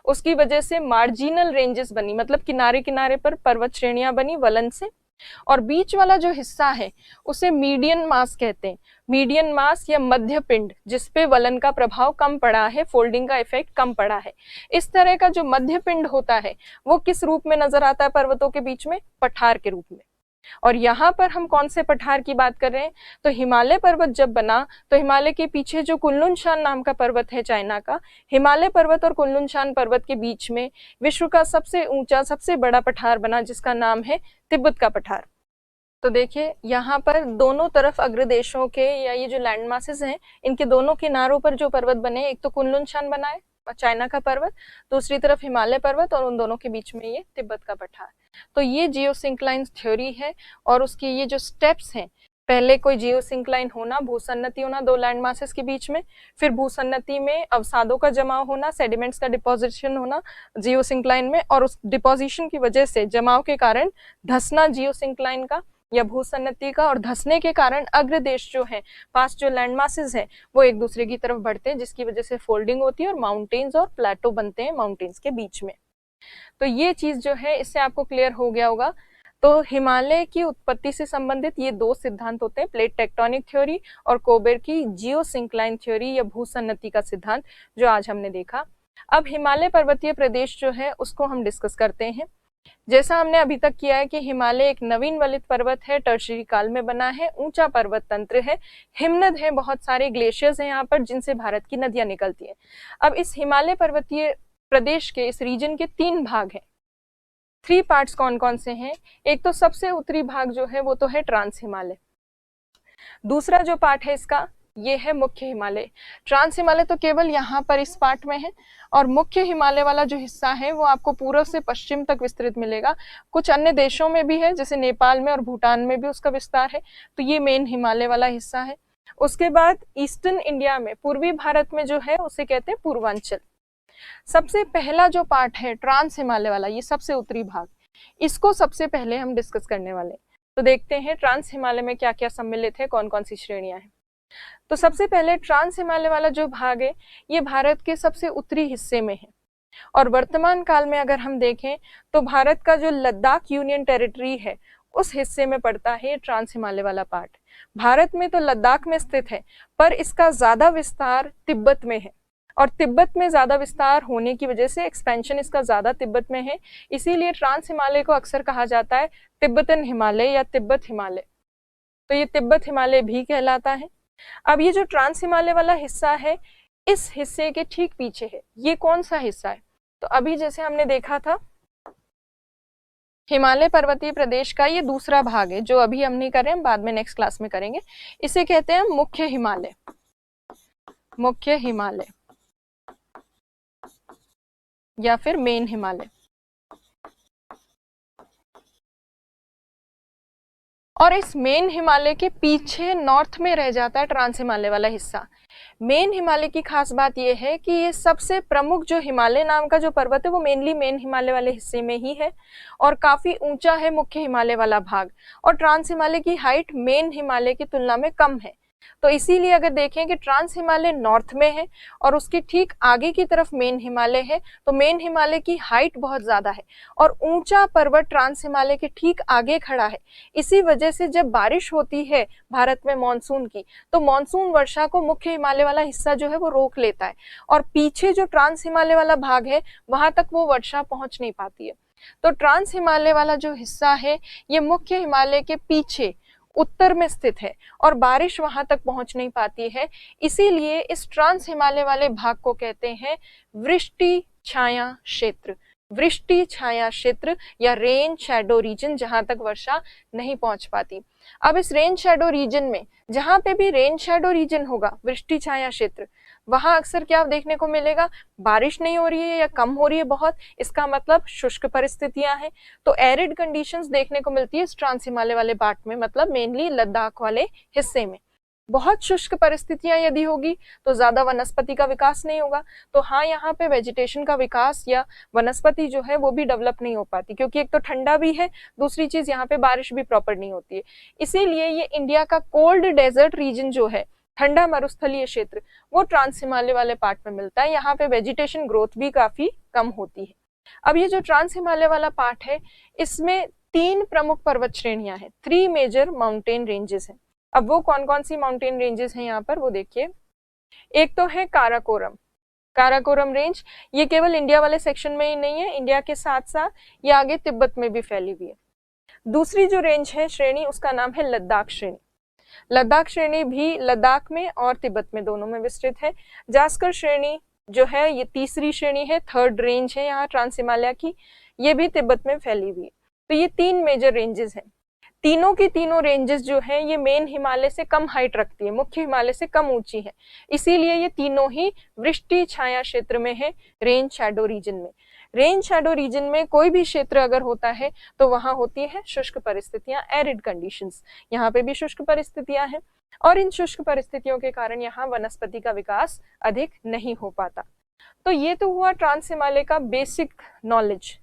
उसकी वजह से मार्जिनल रेंजेस बनी, मतलब किनारे किनारे पर पर्वत श्रेणियां बनी वलन से। और बीच वाला जो हिस्सा है उसे मीडियन मास कहते हैं, मीडियन मास या मध्य पिंड, जिसपे वलन का प्रभाव कम पड़ा है, फोल्डिंग का इफेक्ट कम पड़ा है। इस तरह का जो मध्य पिंड होता है वो किस रूप में नजर आता है पर्वतों के बीच में, पठार के रूप में। और यहाँ पर हम कौन से पठार की बात कर रहे हैं, तो हिमालय पर्वत जब बना तो हिमालय के पीछे जो कुनलुन नाम का पर्वत है चाइना का, हिमालय पर्वत और कुनलुन पर्वत के बीच में विश्व का सबसे ऊंचा, सबसे बड़ा पठार बना, जिसका नाम है तिब्बत का पठार। तो देखिए यहाँ पर दोनों तरफ अग्रदेशों के या ये जो लैंड मासेस हैं, इनके दोनों किनारों पर जो पर्वत बने, एक तो कुनलुन बना है चाइना का पर्वत, दूसरी तरफ हिमालय पर्वत, और उन दोनों के बीच में ये तिब्बत का पठार। तो ये जियोसिंक्लाइन थ्योरी है और उसकी ये जो स्टेप्स हैं, पहले कोई जियोसिंक्लाइन होना, भूसन्नति होना दो लैंड मासेस के बीच में, फिर भूसन्नति में अवसादों का जमाव होना, सेडिमेंट्स का डिपोजिशन होना जियोसिंक्लाइन में, और उस डिपोजिशन की वजह से जमाव के कारण धसना जियोसिंक्लाइन का या भूसन्नति का, और धसने के कारण अग्रदेश जो है, पास जो लैंड मासेस हैं, वो एक दूसरे की तरफ बढ़ते हैं, जिसकी वजह से फोल्डिंग होती है और माउंटेन्स और प्लेटो बनते हैं माउंटेन्स के बीच में। तो ये चीज जो है इससे आपको क्लियर हो गया होगा। तो हिमालय की उत्पत्ति से संबंधित ये दो सिद्धांत होते हैं, प्लेट टेक्टोनिक थ्योरी और कोबेर की जियोसिंक्लाइन थ्योरी या भूसन्नति का सिद्धांत, जो आज हमने देखा। अब हिमालय पर्वतीय प्रदेश जो है उसको हम डिस्कस करते हैं। जैसा हमने अभी तक किया है कि हिमालय एक नवीन वलित पर्वत है, टर्शियरी काल में बना है, ऊंचा पर्वत तंत्र है, हिमनद है, बहुत सारे ग्लेशियर्स हैं यहाँ पर जिनसे भारत की नदियां निकलती हैं। अब इस हिमालय पर्वतीय प्रदेश के इस रीजन के 3 भाग हैं। 3 पार्ट्स कौन कौन से हैं, एक तो सबसे उत्तरी भाग जो है वो तो है ट्रांस हिमालय, दूसरा जो पार्ट है इसका ये है मुख्य हिमालय। ट्रांस हिमालय तो केवल यहाँ पर इस पार्ट में है, और मुख्य हिमालय वाला जो हिस्सा है वो आपको पूर्व से पश्चिम तक विस्तृत मिलेगा। कुछ अन्य देशों में भी है, जैसे नेपाल में और भूटान में भी उसका विस्तार है। तो ये मेन हिमालय वाला हिस्सा है। उसके बाद ईस्टर्न इंडिया में, पूर्वी भारत में जो है उसे कहते हैं पूर्वांचल। सबसे पहला जो पार्ट है ट्रांस हिमालय वाला, ये सबसे उत्तरी भाग, इसको सबसे पहले हम डिस्कस करने वाले। तो देखते हैं ट्रांस हिमालय में क्या क्या सम्मिलित है, कौन कौन सी श्रेणियां हैं। तो सबसे पहले ट्रांस हिमालय वाला जो भाग है ये भारत के सबसे उत्तरी हिस्से में है, और वर्तमान काल में अगर हम देखें तो भारत का जो लद्दाख यूनियन टेरिटरी है उस हिस्से में पड़ता है ट्रांस हिमालय वाला पार्ट। भारत में तो लद्दाख में स्थित है, पर इसका ज्यादा विस्तार तिब्बत में है, और तिब्बत में ज्यादा विस्तार होने की वजह से एक्सपेंशन इसका ज्यादा तिब्बत में है, इसीलिए ट्रांस हिमालय को अक्सर कहा जाता है तिब्बतन हिमालय या तिब्बत हिमालय। तो ये तिब्बत हिमालय भी कहलाता है। अब ये जो ट्रांस हिमालय वाला हिस्सा है इस हिस्से के ठीक पीछे है। ये कौन सा हिस्सा है? तो अभी जैसे हमने देखा था हिमालय पर्वतीय प्रदेश का ये दूसरा भाग है, जो अभी हम नहीं कर रहे हैं, बाद में नेक्स्ट क्लास में करेंगे। इसे कहते हैं मुख्य हिमालय, मुख्य हिमालय या फिर मेन हिमालय। और इस मेन हिमालय के पीछे नॉर्थ में रह जाता है ट्रांस हिमालय वाला हिस्सा। मेन हिमालय की खास बात यह है कि ये सबसे प्रमुख जो हिमालय नाम का जो पर्वत है वो मेनली मेन हिमालय वाले हिस्से में ही है और काफी ऊंचा है मुख्य हिमालय वाला भाग। और ट्रांस हिमालय की हाइट मेन हिमालय की तुलना में कम है। तो इसीलिए अगर देखें कि ट्रांस हिमालय नॉर्थ में है और उसकी ठीक आगे की तरफ मेन हिमालय है, तो मेन हिमालय की हाइट बहुत ज्यादा है और ऊंचा पर्वत ट्रांस हिमालय के ठीक आगे खड़ा है। इसी वजह से जब बारिश होती है भारत में मानसून की, तो मानसून वर्षा को मुख्य हिमालय वाला हिस्सा जो है वो रोक लेता है और पीछे जो ट्रांस हिमालय वाला भाग है वहां तक वो वर्षा पहुंच नहीं पाती है। तो ट्रांस हिमालय वाला जो हिस्सा है ये मुख्य हिमालय के पीछे उत्तर में स्थित है और बारिश वहां तक पहुंच नहीं पाती है। इसीलिए इस ट्रांस हिमालय वाले भाग को कहते हैं वृष्टि छाया क्षेत्र, वृष्टि छाया क्षेत्र या रेन शैडो रीजन, जहां तक वर्षा नहीं पहुंच पाती। अब इस रेन शैडो रीजन में जहां पे भी रेन शैडो रीजन होगा, वृष्टि छाया क्षेत्र, वहां अक्सर क्या देखने को मिलेगा, बारिश नहीं हो रही है या कम हो रही है बहुत, इसका मतलब शुष्क परिस्थितियां हैं। तो एरिड कंडीशंस देखने को मिलती है इस ट्रांस हिमालय वाले पार्ट में, मतलब मेनली लद्दाख वाले हिस्से में। बहुत शुष्क परिस्थितियां यदि होगी तो ज्यादा वनस्पति का विकास नहीं होगा। तो हाँ, यहाँ पे वेजिटेशन का विकास या वनस्पति जो है वो भी डेवलप नहीं हो पाती, क्योंकि एक तो ठंडा भी है, दूसरी चीज यहाँ पे बारिश भी प्रॉपर नहीं होती है। इसीलिए ये इंडिया का कोल्ड डेजर्ट रीजन जो है, ठंडा मरुस्थलीय क्षेत्र, वो ट्रांस हिमालय वाले पार्ट में मिलता है। यहाँ पे वेजिटेशन ग्रोथ भी काफी कम होती है। अब ये जो ट्रांस हिमालय वाला पार्ट है, इसमें 3 प्रमुख पर्वत श्रेणियां हैं, 3 मेजर माउंटेन रेंजेस हैं। अब वो कौन कौन सी माउंटेन रेंजेस हैं यहाँ पर, वो देखिए। एक तो है काराकोरम, काराकोरम रेंज। ये केवल इंडिया वाले सेक्शन में ही नहीं है, इंडिया के साथ साथ ये आगे तिब्बत में भी फैली हुई है। दूसरी जो रेंज है श्रेणी, उसका नाम है लद्दाख श्रेणी। लद्दाख श्रेणी भी लद्दाख में और तिब्बत में दोनों में विस्तृत है। जास्कर श्रेणी जो है ये तीसरी श्रेणी है, 3rd रेंज है यहाँ ट्रांस हिमालय की, ये भी तिब्बत में फैली हुई है। तो ये 3 मेजर रेंजेस हैं। तीनों की तीनों रेंजेस जो है ये मेन हिमालय से कम हाइट रखती है, मुख्य हिमालय से कम ऊंची है। इसीलिए ये तीनों ही वृष्टि छाया क्षेत्र में है, रेन शैडो रीजन में। रेन शैडो रीजन में कोई भी क्षेत्र अगर होता है तो वहां होती है शुष्क परिस्थितियां, एरिड कंडीशंस। यहाँ पे भी शुष्क परिस्थितियां हैं और इन शुष्क परिस्थितियों के कारण यहाँ वनस्पति का विकास अधिक नहीं हो पाता। तो ये तो हुआ ट्रांस हिमालय का बेसिक नॉलेज।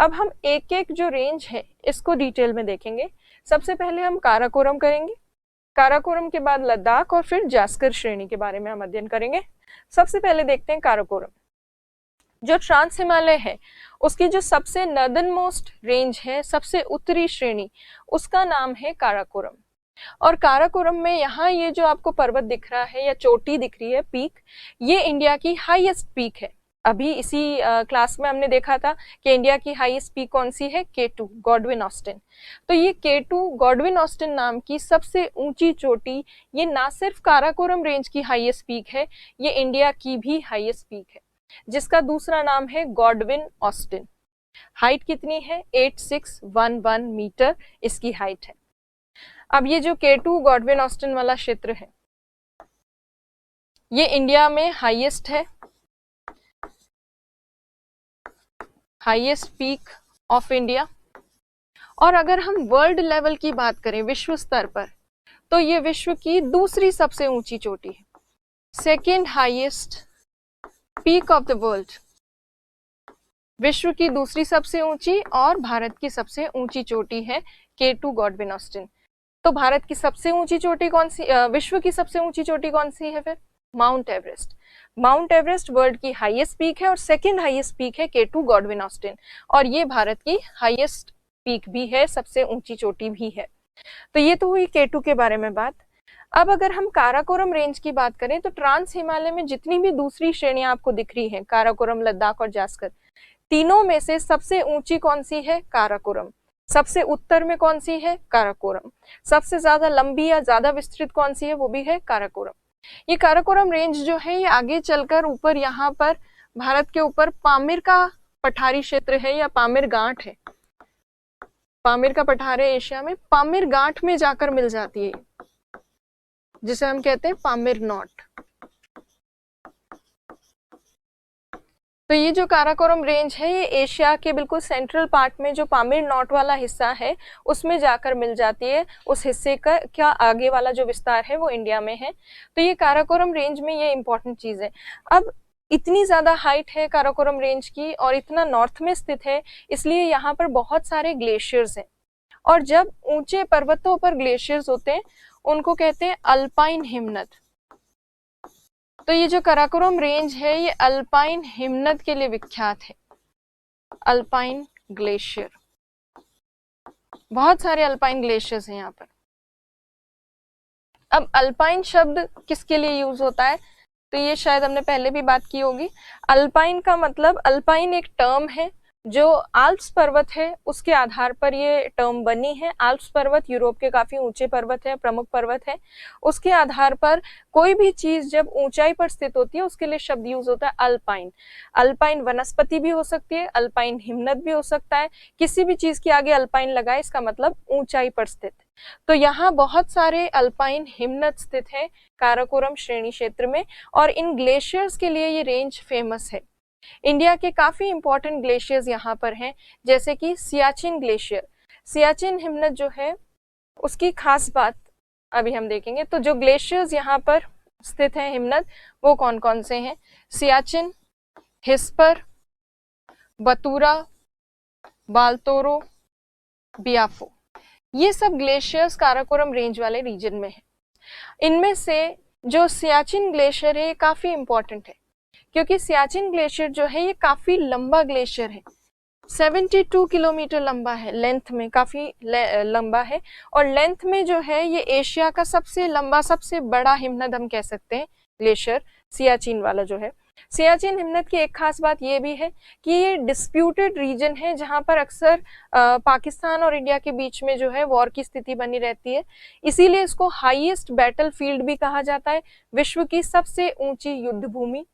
अब हम एक एक जो रेंज है इसको डिटेल में देखेंगे। सबसे पहले हम काराकोरम करेंगे, काराकोरम के बाद लद्दाख और फिर जास्कर श्रेणी के बारे में हम अध्ययन करेंगे। सबसे पहले देखते हैं काराकोरम। जो ट्रांस हिमालय है उसकी जो सबसे नॉर्दर्न मोस्ट रेंज है, सबसे उत्तरी श्रेणी, उसका नाम है काराकोरम। और काराकोरम में यहाँ ये जो आपको पर्वत दिख रहा है या चोटी दिख रही है, पीक, ये इंडिया की हाईएस्ट पीक है। अभी इसी क्लास में हमने देखा था कि इंडिया की हाईएस्ट पीक कौन सी है, K2 गॉडविन ऑस्टिन। तो ये K2 गॉडविन ऑस्टिन नाम की सबसे ऊंची चोटी, ये ना सिर्फ काराकोरम रेंज की हाईएस्ट पीक है, ये इंडिया की भी हाईएस्ट पीक है, जिसका दूसरा नाम है गॉडविन ऑस्टिन। हाइट कितनी है, 8611 मीटर इसकी हाइट है। अब ये जो K2 गॉडविन ऑस्टिन वाला क्षेत्र है ये इंडिया में हाईएस्ट है, हाईएस्ट पीक ऑफ इंडिया। और अगर हम वर्ल्ड लेवल की बात करें, विश्व स्तर पर, तो ये विश्व की दूसरी सबसे ऊंची चोटी है, second highest peak of the world. विश्व की दूसरी सबसे ऊंची और भारत की सबसे ऊंची चोटी है K2 गॉडविन ऑस्टिन। तो भारत की सबसे ऊंची चोटी कौन सी, विश्व की सबसे ऊंची चोटी कौन सी है फिर, mount Everest. Mount Everest world की हाईएस्ट पीक है और सेकंड हाईएस्ट पीक है K2 गॉडविन ऑस्टिन, और ये भारत की हाईएस्ट पीक भी है, सबसे ऊंची चोटी भी है। तो ये तो हुई K2 के बारे में बात। अब अगर हम काराकोरम रेंज की बात करें तो ट्रांस हिमालय में जितनी भी दूसरी श्रेणियां आपको दिख रही हैं, काराकोरम, लद्दाख और जास्कर, तीनों में से सबसे ऊंची कौन सी है, काराकोरम। सबसे उत्तर में कौन सी है, काराकोरम। सबसे ज्यादा लंबी या ज्यादा विस्तृत कौन सी है, वो भी है काराकोरम। ये काराकोरम रेंज जो है ये आगे चलकर ऊपर यहाँ पर भारत के ऊपर पामीर का पठारी क्षेत्र है या पामीर गांठ है। पामीर का पठार है एशिया में, पामीर गांठ में जाकर मिल जाती है, जिसे हम कहते हैं पामीर नॉट। तो ये जो काराकोरम रेंज है ये एशिया के बिल्कुल सेंट्रल पार्ट में जो पामीर नॉट वाला हिस्सा है उसमें जाकर मिल जाती है। उस हिस्से का क्या आगे वाला जो विस्तार है वो इंडिया में है। तो ये काराकोरम रेंज में ये इंपॉर्टेंट चीज है। अब इतनी ज्यादा हाइट है काराकोरम रेंज की और इतना नॉर्थ में स्थित है, इसलिए यहाँ पर बहुत सारे ग्लेशियर्स हैं। और जब ऊंचे पर्वतों पर ग्लेशियर्स होते हैं उनको कहते हैं अल्पाइन हिमनद। तो ये जो काराकोरम रेंज है ये अल्पाइन हिमनद के लिए विख्यात है। अल्पाइन ग्लेशियर, बहुत सारे अल्पाइन ग्लेशियर्स हैं यहाँ पर। अब अल्पाइन शब्द किसके लिए यूज होता है, तो ये शायद हमने पहले भी बात की होगी। अल्पाइन का मतलब, अल्पाइन एक टर्म है जो आल्प्स पर्वत है उसके आधार पर ये टर्म बनी है। आल्प्स पर्वत यूरोप के काफी ऊंचे पर्वत है, प्रमुख पर्वत है। उसके आधार पर कोई भी चीज जब ऊंचाई पर स्थित होती है उसके लिए शब्द यूज होता है अल्पाइन। अल्पाइन वनस्पति भी हो सकती है, अल्पाइन हिमनद भी हो सकता है। किसी भी चीज के आगे अल्पाइन लगाए इसका मतलब ऊंचाई पर स्थित। तो यहाँ बहुत सारे अल्पाइन हिमनद स्थित है काराकोरम श्रेणी क्षेत्र में, और इन ग्लेशियर्स के लिए ये रेंज फेमस है। इंडिया के काफी इंपॉर्टेंट ग्लेशियर्स यहाँ पर हैं, जैसे कि सियाचिन ग्लेशियर। सियाचिन हिमनद जो है उसकी खास बात अभी हम देखेंगे। तो जो ग्लेशियर्स यहाँ पर स्थित हैं हिमनद वो कौन कौन से हैं, सियाचिन, हिस्पर, बतूरा, बालतोरो, बियाफो, ये सब ग्लेशियर्स काराकोरम रेंज वाले रीजन में है। इनमें से जो सियाचिन ग्लेशियर है ये काफी इंपॉर्टेंट है, क्योंकि सियाचिन ग्लेशियर जो है ये काफी लंबा ग्लेशियर है। 72 किलोमीटर लंबा है, लेंथ में काफी लंबा है। और लेंथ में जो है ये एशिया का सबसे लंबा, सबसे बड़ा हिमनद हम कह सकते हैं ग्लेशियर सियाचिन वाला जो है। सियाचिन हिमनद की एक खास बात ये भी है कि ये डिस्प्यूटेड रीजन है, जहां पर अक्सर पाकिस्तान और इंडिया के बीच में जो है वॉर की स्थिति बनी रहती है। इसीलिए इसको हाईएस्ट बैटल फील्ड भी कहा जाता है, विश्व की सबसे ऊंची युद्ध भूमि।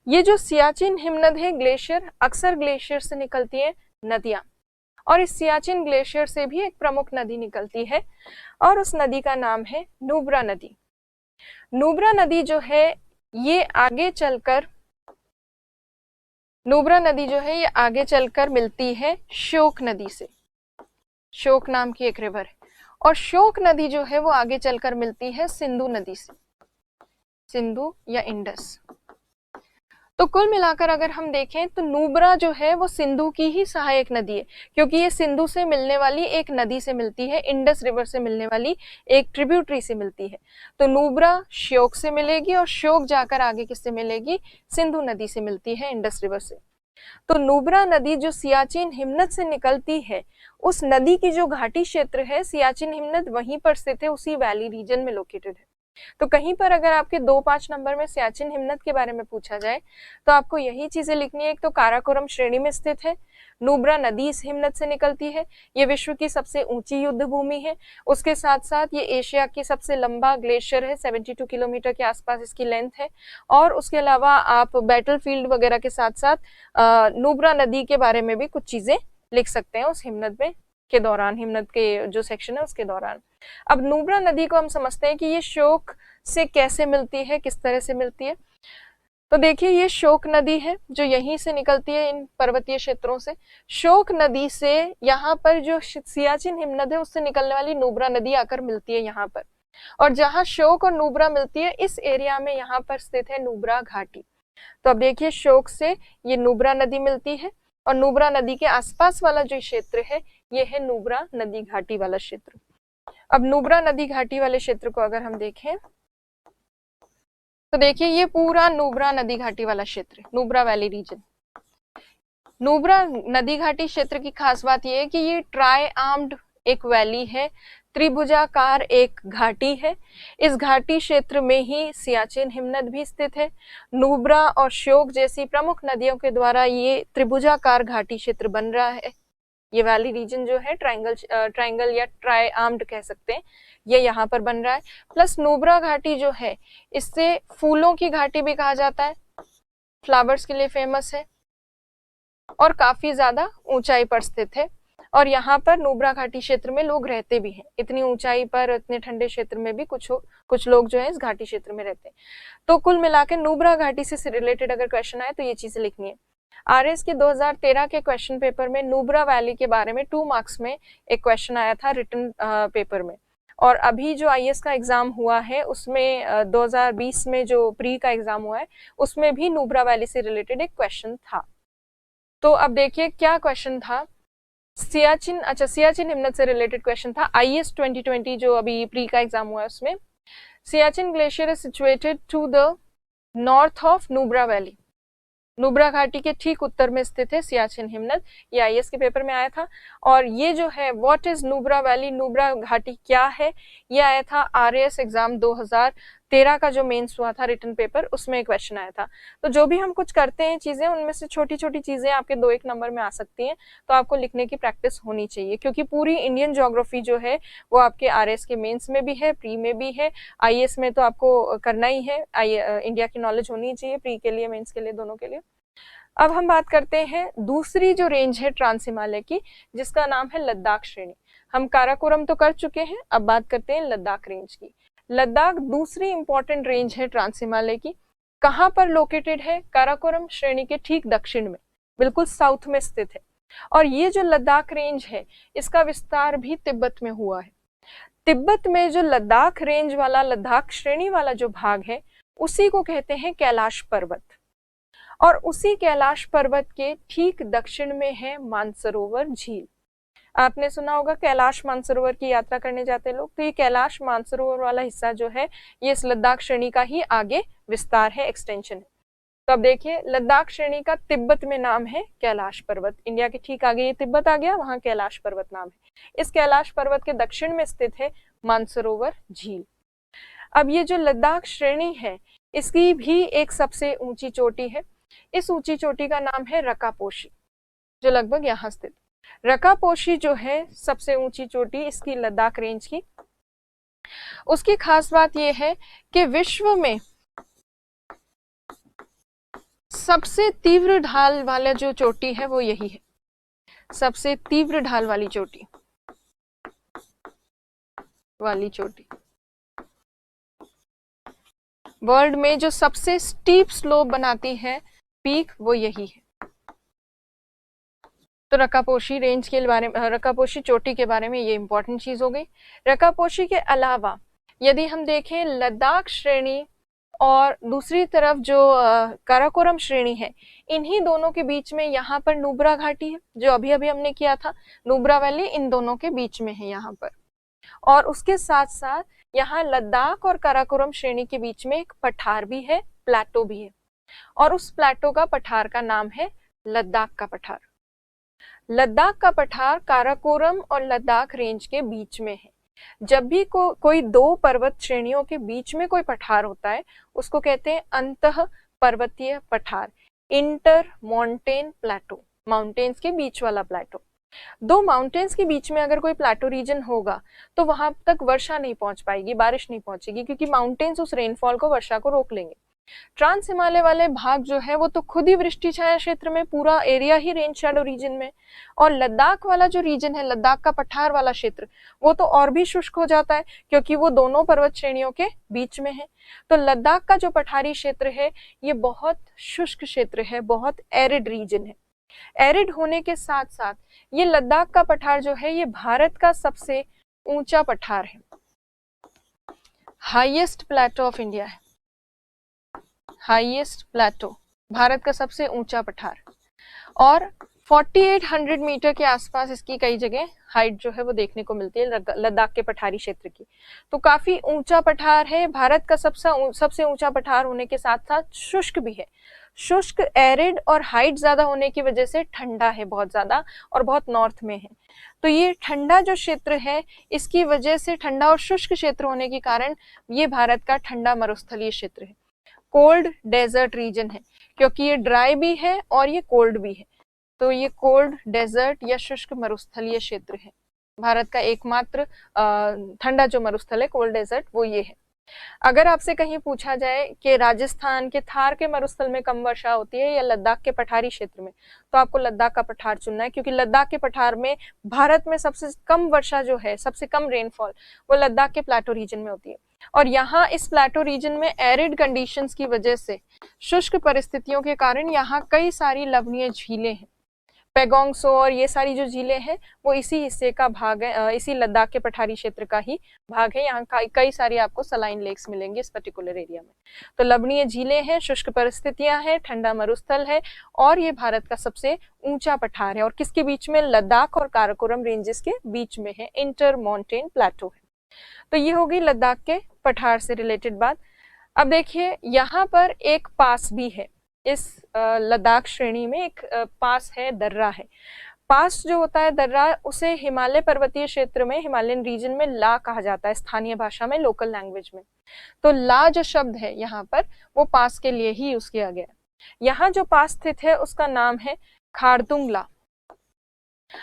ये जो सियाचिन हिमनद है ग्लेशियर, अक्सर ग्लेशियर से निकलती है नदियां, और इस सियाचिन ग्लेशियर से भी एक प्रमुख नदी निकलती है और उस नदी का नाम है नुब्रा नदी। नुब्रा नदी जो है ये आगे चलकर, नुब्रा नदी जो है ये आगे चलकर मिलती है श्योक नदी से। श्योक नाम की एक रिवर है, और श्योक नदी जो है वो आगे चलकर मिलती है सिंधु नदी से, सिंधु या इंडस। तो कुल मिलाकर अगर हम देखें तो नुब्रा जो है वो सिंधु की ही सहायक नदी है, क्योंकि ये सिंधु से मिलने वाली एक नदी से मिलती है, इंडस रिवर से मिलने वाली एक ट्रिब्यूटरी से मिलती है। तो नुब्रा श्योक से मिलेगी और श्योक जाकर आगे किससे मिलेगी, सिंधु नदी से मिलती है, इंडस रिवर से। तो नुब्रा नदी जो सियाचिन हिमनद से निकलती है, उस नदी की जो घाटी क्षेत्र है सियाचिन हिमनद वहीं पर स्थित है, उसी वैली रीजन में लोकेटेड है। तो कहीं पर अगर आपके 2-5 नंबर में सियाचिन हिमनद के बारे में पूछा जाए तो आपको यही चीजें लिखनी है। एक तो काराकोरम श्रेणी में स्थित है, नुब्रा नदी इस हिमनद से निकलती है, ये विश्व की सबसे ऊंची युद्ध भूमि है, उसके साथ साथ ये एशिया की सबसे लंबा ग्लेशियर है, 72 किलोमीटर के आसपास इसकी लेंथ है। और उसके अलावा आप बैटलफील्ड वगैरह के साथ साथ नुब्रा नदी के बारे में भी कुछ चीजें लिख सकते हैं उस हिमनद में के दौरान, हिमनद के जो सेक्शन है उसके दौरान। अब नुब्रा नदी को हम समझते हैं कि ये श्योक से कैसे मिलती है, किस तरह से मिलती है। तो देखिए ये श्योक नदी है जो यहीं से निकलती है इन पर्वतीय क्षेत्रों से। श्योक नदी से यहाँ पर जो सियाचिन हिमनद है उससे निकलने वाली नुब्रा नदी आकर मिलती है यहाँ पर, और जहाँ श्योक और नुब्रा मिलती है इस एरिया में यहाँ पर स्थित है नुब्रा घाटी। तो अब देखिए श्योक से ये नुब्रा नदी मिलती है, और नुब्रा नदी के आसपास वाला जो क्षेत्र है ये है नुब्रा नदी घाटी वाला क्षेत्र। अब नुब्रा नदी घाटी वाले क्षेत्र को अगर हम देखें तो देखिए ये पूरा नुब्रा नदी घाटी वाला क्षेत्र, नुब्रा वैली रीजन। नुब्रा नदी घाटी क्षेत्र की खास बात यह है कि ये ट्राई आर्म्ड एक वैली है, त्रिभुजाकार एक घाटी है। इस घाटी क्षेत्र में ही सियाचिन हिमनद भी स्थित है। नुब्रा और श्योक जैसी प्रमुख नदियों के द्वारा ये त्रिभुजाकार घाटी क्षेत्र बन रहा है। ये वैली रीजन जो है ट्रायंगल या ट्राई आर्म्ड कह सकते हैं, ये यहाँ पर बन रहा है। प्लस नुब्रा घाटी जो है इससे फूलों की घाटी भी कहा जाता है, फ्लावर्स के लिए फेमस है और काफी ज्यादा ऊंचाई पर स्थित है। और यहाँ पर नुब्रा घाटी क्षेत्र में लोग रहते भी हैं, इतनी ऊंचाई पर इतने ठंडे क्षेत्र में भी कुछ लोग जो है इस घाटी क्षेत्र में रहते हैं। तो कुल मिलाकर नुब्रा घाटी से रिलेटेड अगर क्वेश्चन आए तो ये चीजें लिखनी है। आरएस के 2013 के क्वेश्चन पेपर में नुब्रा वैली के बारे में 2 मार्क्स में एक क्वेश्चन आया था रिटन पेपर में। और अभी जो आईएएस का एग्जाम हुआ है उसमें 2020 में जो प्री का एग्जाम हुआ है उसमें भी नुब्रा वैली से रिलेटेड एक क्वेश्चन था। तो अब देखिए क्या क्वेश्चन था। सियाचिन हिमनद से रिलेटेड क्वेश्चन था। आईएएस 2020 जो अभी प्री का एग्जाम हुआ है उसमें Siachen glacier is situated to the north of Nubra valley. Nubra घाटी के ठीक उत्तर में स्थित है सियाचिन हिमनद, ये आईएएस के पेपर में आया था। और ये जो है what is Nubra valley, Nubra घाटी क्या है, ये आया था आरएएस एग्जाम 2013 का जो मेंस हुआ था रिटन पेपर, उसमें क्वेश्चन आया था। तो जो भी हम कुछ करते हैं चीजें, उनमें से छोटी छोटी चीजें आपके 2-1 नंबर में आ सकती हैं, तो आपको लिखने की प्रैक्टिस होनी चाहिए, क्योंकि पूरी इंडियन ज्योग्राफी जो है वो आपके आरएएस के मेंस में भी है, प्री में भी है, आईएएस में तो आपको करना ही है, इंडिया की नॉलेज होनी चाहिए प्री के लिए, मेंस के लिए, दोनों के लिए। अब हम बात करते हैं दूसरी जो रेंज है ट्रांस हिमालय की, जिसका नाम है लद्दाख श्रेणी। हम काराकोरम तो कर चुके हैं, अब बात करते हैं लद्दाख रेंज की। लद्दाख दूसरी इंपॉर्टेंट रेंज है ट्रांस हिमालय की। कहाँ पर लोकेटेड है? काराकोरम श्रेणी के ठीक दक्षिण में, बिल्कुल साउथ में स्थित है। और ये जो लद्दाख रेंज है इसका विस्तार भी तिब्बत में हुआ है। तिब्बत में जो लद्दाख रेंज वाला, लद्दाख श्रेणी वाला जो भाग है उसी को कहते हैं कैलाश पर्वत। और उसी कैलाश पर्वत के ठीक दक्षिण में है मानसरोवर झील। आपने सुना होगा कैलाश मानसरोवर की यात्रा करने जाते लोग, तो ये कैलाश मानसरोवर वाला हिस्सा जो है ये इस लद्दाख श्रेणी का ही आगे विस्तार है, एक्सटेंशन है। तो अब देखिए लद्दाख श्रेणी का तिब्बत में नाम है कैलाश पर्वत। इंडिया के ठीक आगे ये तिब्बत आ गया, वहां कैलाश पर्वत नाम है। इस कैलाश पर्वत के दक्षिण में स्थित है मानसरोवर झील। अब ये जो लद्दाख श्रेणी है इसकी भी एक सबसे ऊंची चोटी है। इस ऊंची चोटी का नाम है रकापोशी, जो लगभग यहाँ स्थित। रकापोशी जो है सबसे ऊंची चोटी इसकी लद्दाख रेंज की। उसकी खास बात यह है कि विश्व में सबसे तीव्र ढाल वाला जो चोटी है वो यही है, सबसे तीव्र ढाल वाली चोटी वर्ल्ड में जो सबसे स्टीप स्लोप बनाती है पीक वो यही है। तो रकापोशी रेंज के बारे में, रकापोशी चोटी के बारे में ये इंपॉर्टेंट चीज हो गई। रकापोशी के अलावा यदि हम देखें लद्दाख श्रेणी और दूसरी तरफ जो काराकोरम श्रेणी है, इन्हीं दोनों के बीच में यहाँ पर नुब्रा घाटी है, जो अभी अभी हमने किया था। नुब्रा वैली इन दोनों के बीच में है यहाँ पर। और उसके साथ साथ यहाँ लद्दाख और काराकोरम श्रेणी के बीच में एक पठार भी है, प्लेटो भी है। और उस प्लेटो का पठार का नाम है लद्दाख का पठार। लद्दाख का पठार काराकोरम और लद्दाख रेंज के बीच में है। जब भी कोई 2 पर्वत श्रेणियों के बीच में कोई पठार होता है उसको कहते हैं अंतः पर्वतीय पठार, इंटर माउंटेन प्लेटो, माउंटेन्स के बीच वाला प्लेटो। 2 माउंटेन्स के बीच में अगर कोई प्लेटो रीजन होगा तो वहां तक वर्षा नहीं पहुंच पाएगी, बारिश नहीं पहुंचेगी, क्योंकि माउंटेन्स उस रेनफॉल को, वर्षा को रोक लेंगे। ट्रांस हिमालय वाले भाग जो है वो तो खुद ही वृष्टि छाया क्षेत्र में, पूरा एरिया ही रेन शैडो रीजन में। और लद्दाख वाला जो रीजन है, लद्दाख का पठार वाला क्षेत्र, वो तो और भी शुष्क हो जाता है क्योंकि वो दोनों पर्वत श्रेणियों के बीच में है। तो लद्दाख का जो पठारी क्षेत्र है ये बहुत शुष्क क्षेत्र है, बहुत एरिड रीजन है। एरिड होने के साथ साथ ये लद्दाख का पठार जो है ये भारत का सबसे ऊंचा पठार है, हाईएस्ट प्लेटो ऑफ इंडिया है। हाईएस्ट प्लेटो, भारत का सबसे ऊंचा पठार। और 4800 मीटर के आसपास इसकी कई जगह हाइट जो है वो देखने को मिलती है लद्दाख के पठारी क्षेत्र की। तो काफी ऊंचा पठार है, भारत का सबसे ऊंचा पठार होने के साथ साथ शुष्क भी है। शुष्क, एरिड और हाइट ज्यादा होने की वजह से ठंडा है बहुत ज्यादा, और बहुत नॉर्थ में है। तो ये ठंडा जो क्षेत्र है इसकी वजह से, ठंडा और शुष्क क्षेत्र होने के कारण ये भारत का ठंडा मरुस्थलीय क्षेत्र है, कोल्ड डेजर्ट रीजन है, क्योंकि ये ड्राई भी है और ये कोल्ड भी है। तो ये कोल्ड डेजर्ट या शुष्क मरुस्थलीय क्षेत्र है। भारत का एकमात्र ठंडा जो मरुस्थल है कोल्ड डेजर्ट वो ये है। अगर आपसे कहीं पूछा जाए कि राजस्थान के थार के मरुस्थल में कम वर्षा होती है या लद्दाख के पठारी क्षेत्र में, तो आपको लद्दाख का पठार चुनना है, क्योंकि लद्दाख के पठार में भारत में सबसे कम वर्षा जो है, सबसे कम रेनफॉल वो लद्दाख के प्लेटो रीजन में होती है। और यहाँ इस प्लेटो रीजन में एरिड कंडीशंस की वजह से, शुष्क परिस्थितियों के कारण यहाँ कई सारी लवणीय झीलें हैं। पैगोंग सो और ये सारी जो झीलें हैं वो इसी हिस्से का भाग है, इसी लद्दाख के पठारी क्षेत्र का ही भाग है। यहाँ कई सारी आपको सलाइन लेक्स मिलेंगे इस पर्टिकुलर एरिया में। तो लवणीय झीलें हैं, शुष्क परिस्थितियां हैं, ठंडा मरुस्थल है और ये भारत का सबसे ऊंचा पठार है। और किसके बीच में? लद्दाख और काराकोरम रेंजेस के बीच में है, इंटर माउंटेन प्लेटो है। तो ये होगी लद्दाख के पठार से रिलेटेड बात। अब देखिए यहाँ पर एक पास भी है, इस लद्दाख श्रेणी में एक पास है, दर्रा है। पास जो होता है दर्रा, उसे हिमालय पर्वतीय क्षेत्र में, हिमालयन रीजन में ला कहा जाता है, स्थानीय भाषा में, लोकल लैंग्वेज में। तो ला जो शब्द है यहाँ पर वो पास के लिए ही यूज किया गया है। यहाँ जो पास स्थित है उसका नाम है खारदुंग ला।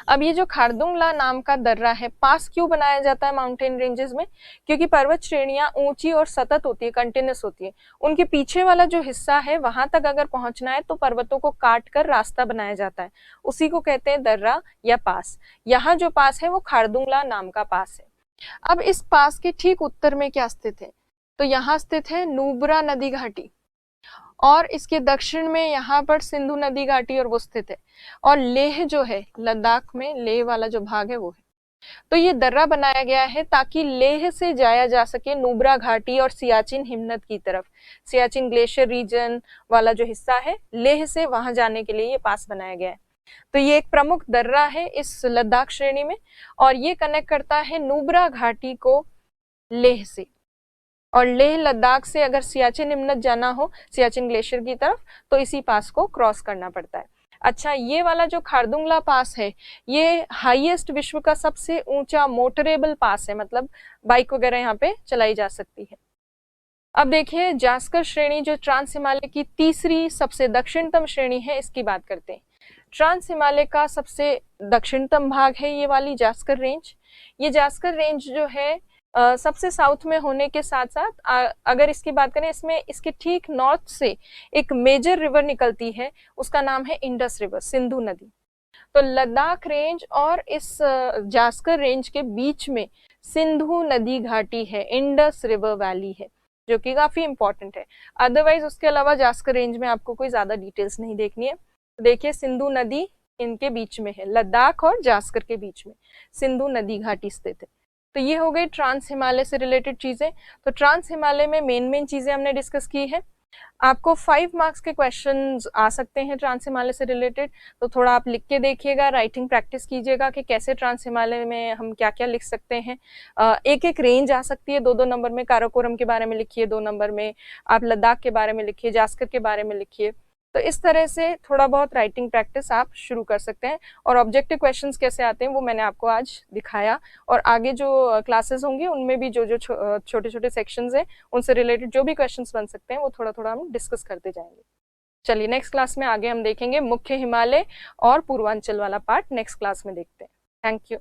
अब ये जो खारदुंग ला नाम का दर्रा है, पास क्यों बनाया जाता है माउंटेन रेंजेस में? क्योंकि पर्वत श्रेणियां ऊंची और सतत होती है, कंटिन्यूस होती है। उनके पीछे वाला जो हिस्सा है वहां तक अगर पहुंचना है तो पर्वतों को काट कर रास्ता बनाया जाता है, उसी को कहते हैं दर्रा या पास। यहाँ जो पास है वो खारदुंग ला नाम का पास है। अब इस पास के ठीक उत्तर में क्या स्थित है? तो यहाँ स्थित है नुब्रा नदी घाटी, और इसके दक्षिण में यहाँ पर सिंधु नदी घाटी और वो स्थित है। और लेह जो है, लद्दाख में लेह वाला जो भाग है वो है। तो ये दर्रा बनाया गया है ताकि लेह से जाया जा सके नुब्रा घाटी और सियाचिन हिमनद की तरफ। सियाचिन ग्लेशियर रीजन वाला जो हिस्सा है, लेह से वहां जाने के लिए ये पास बनाया गया है। तो ये एक प्रमुख दर्रा है इस लद्दाख श्रेणी में, और ये कनेक्ट करता है नुब्रा घाटी को लेह से। और लेह लद्दाख से अगर सियाचिन हिमनद जाना हो, सियाचिन ग्लेशियर की तरफ, तो इसी पास को क्रॉस करना पड़ता है। अच्छा, ये वाला जो खारदुंगला पास है, ये हाईएस्ट विश्व का सबसे ऊंचा मोटरेबल पास है, मतलब बाइक वगैरह यहाँ पे चलाई जा सकती है। अब देखिए जास्कर श्रेणी जो ट्रांस हिमालय की तीसरी सबसे दक्षिणतम श्रेणी है, इसकी बात करते हैं। ट्रांस हिमालय का सबसे दक्षिणतम भाग है ये वाली जास्कर रेंज। ये जास्कर रेंज जो है सबसे साउथ में होने के साथ साथ अगर इसकी बात करें, इसमें इसके ठीक नॉर्थ से एक मेजर रिवर निकलती है, उसका नाम है इंडस रिवर, सिंधु नदी। तो लद्दाख रेंज और इस जास्कर रेंज के बीच में सिंधु नदी घाटी है, इंडस रिवर वैली है, जो कि काफी इंपॉर्टेंट है। अदरवाइज उसके अलावा जास्कर रेंज में आपको कोई ज्यादा डिटेल्स नहीं देखनी है। देखिए सिंधु नदी इनके बीच में है, लद्दाख और जास्कर के बीच में सिंधु नदी घाटी स्थित है। तो ये हो गई ट्रांस हिमालय से रिलेटेड चीजें। तो ट्रांस हिमालय में मेन चीजें हमने डिस्कस की है। आपको 5 मार्क्स के क्वेश्चंस आ सकते हैं ट्रांस हिमालय से रिलेटेड, तो थोड़ा आप लिख के देखिएगा, राइटिंग प्रैक्टिस कीजिएगा कि कैसे ट्रांस हिमालय में हम क्या क्या लिख सकते हैं। एक एक रेंज आ सकती है, 2-2 नंबर में काराकोरम के बारे में लिखिए, 2 नंबर में आप लद्दाख के बारे में लिखिए, जास्कर के बारे में लिखिए। तो इस तरह से थोड़ा बहुत राइटिंग प्रैक्टिस आप शुरू कर सकते हैं। और ऑब्जेक्टिव क्वेश्चंस कैसे आते हैं वो मैंने आपको आज दिखाया, और आगे जो क्लासेस होंगी उनमें भी जो जो छोटे छोटे सेक्शंस हैं उनसे रिलेटेड जो भी क्वेश्चंस बन सकते हैं वो थोड़ा थोड़ा हम डिस्कस करते जाएंगे। चलिए नेक्स्ट क्लास में आगे हम देखेंगे मुख्य हिमालय और पूर्वांचल वाला पार्ट, नेक्स्ट क्लास में देखते हैं। Thank you.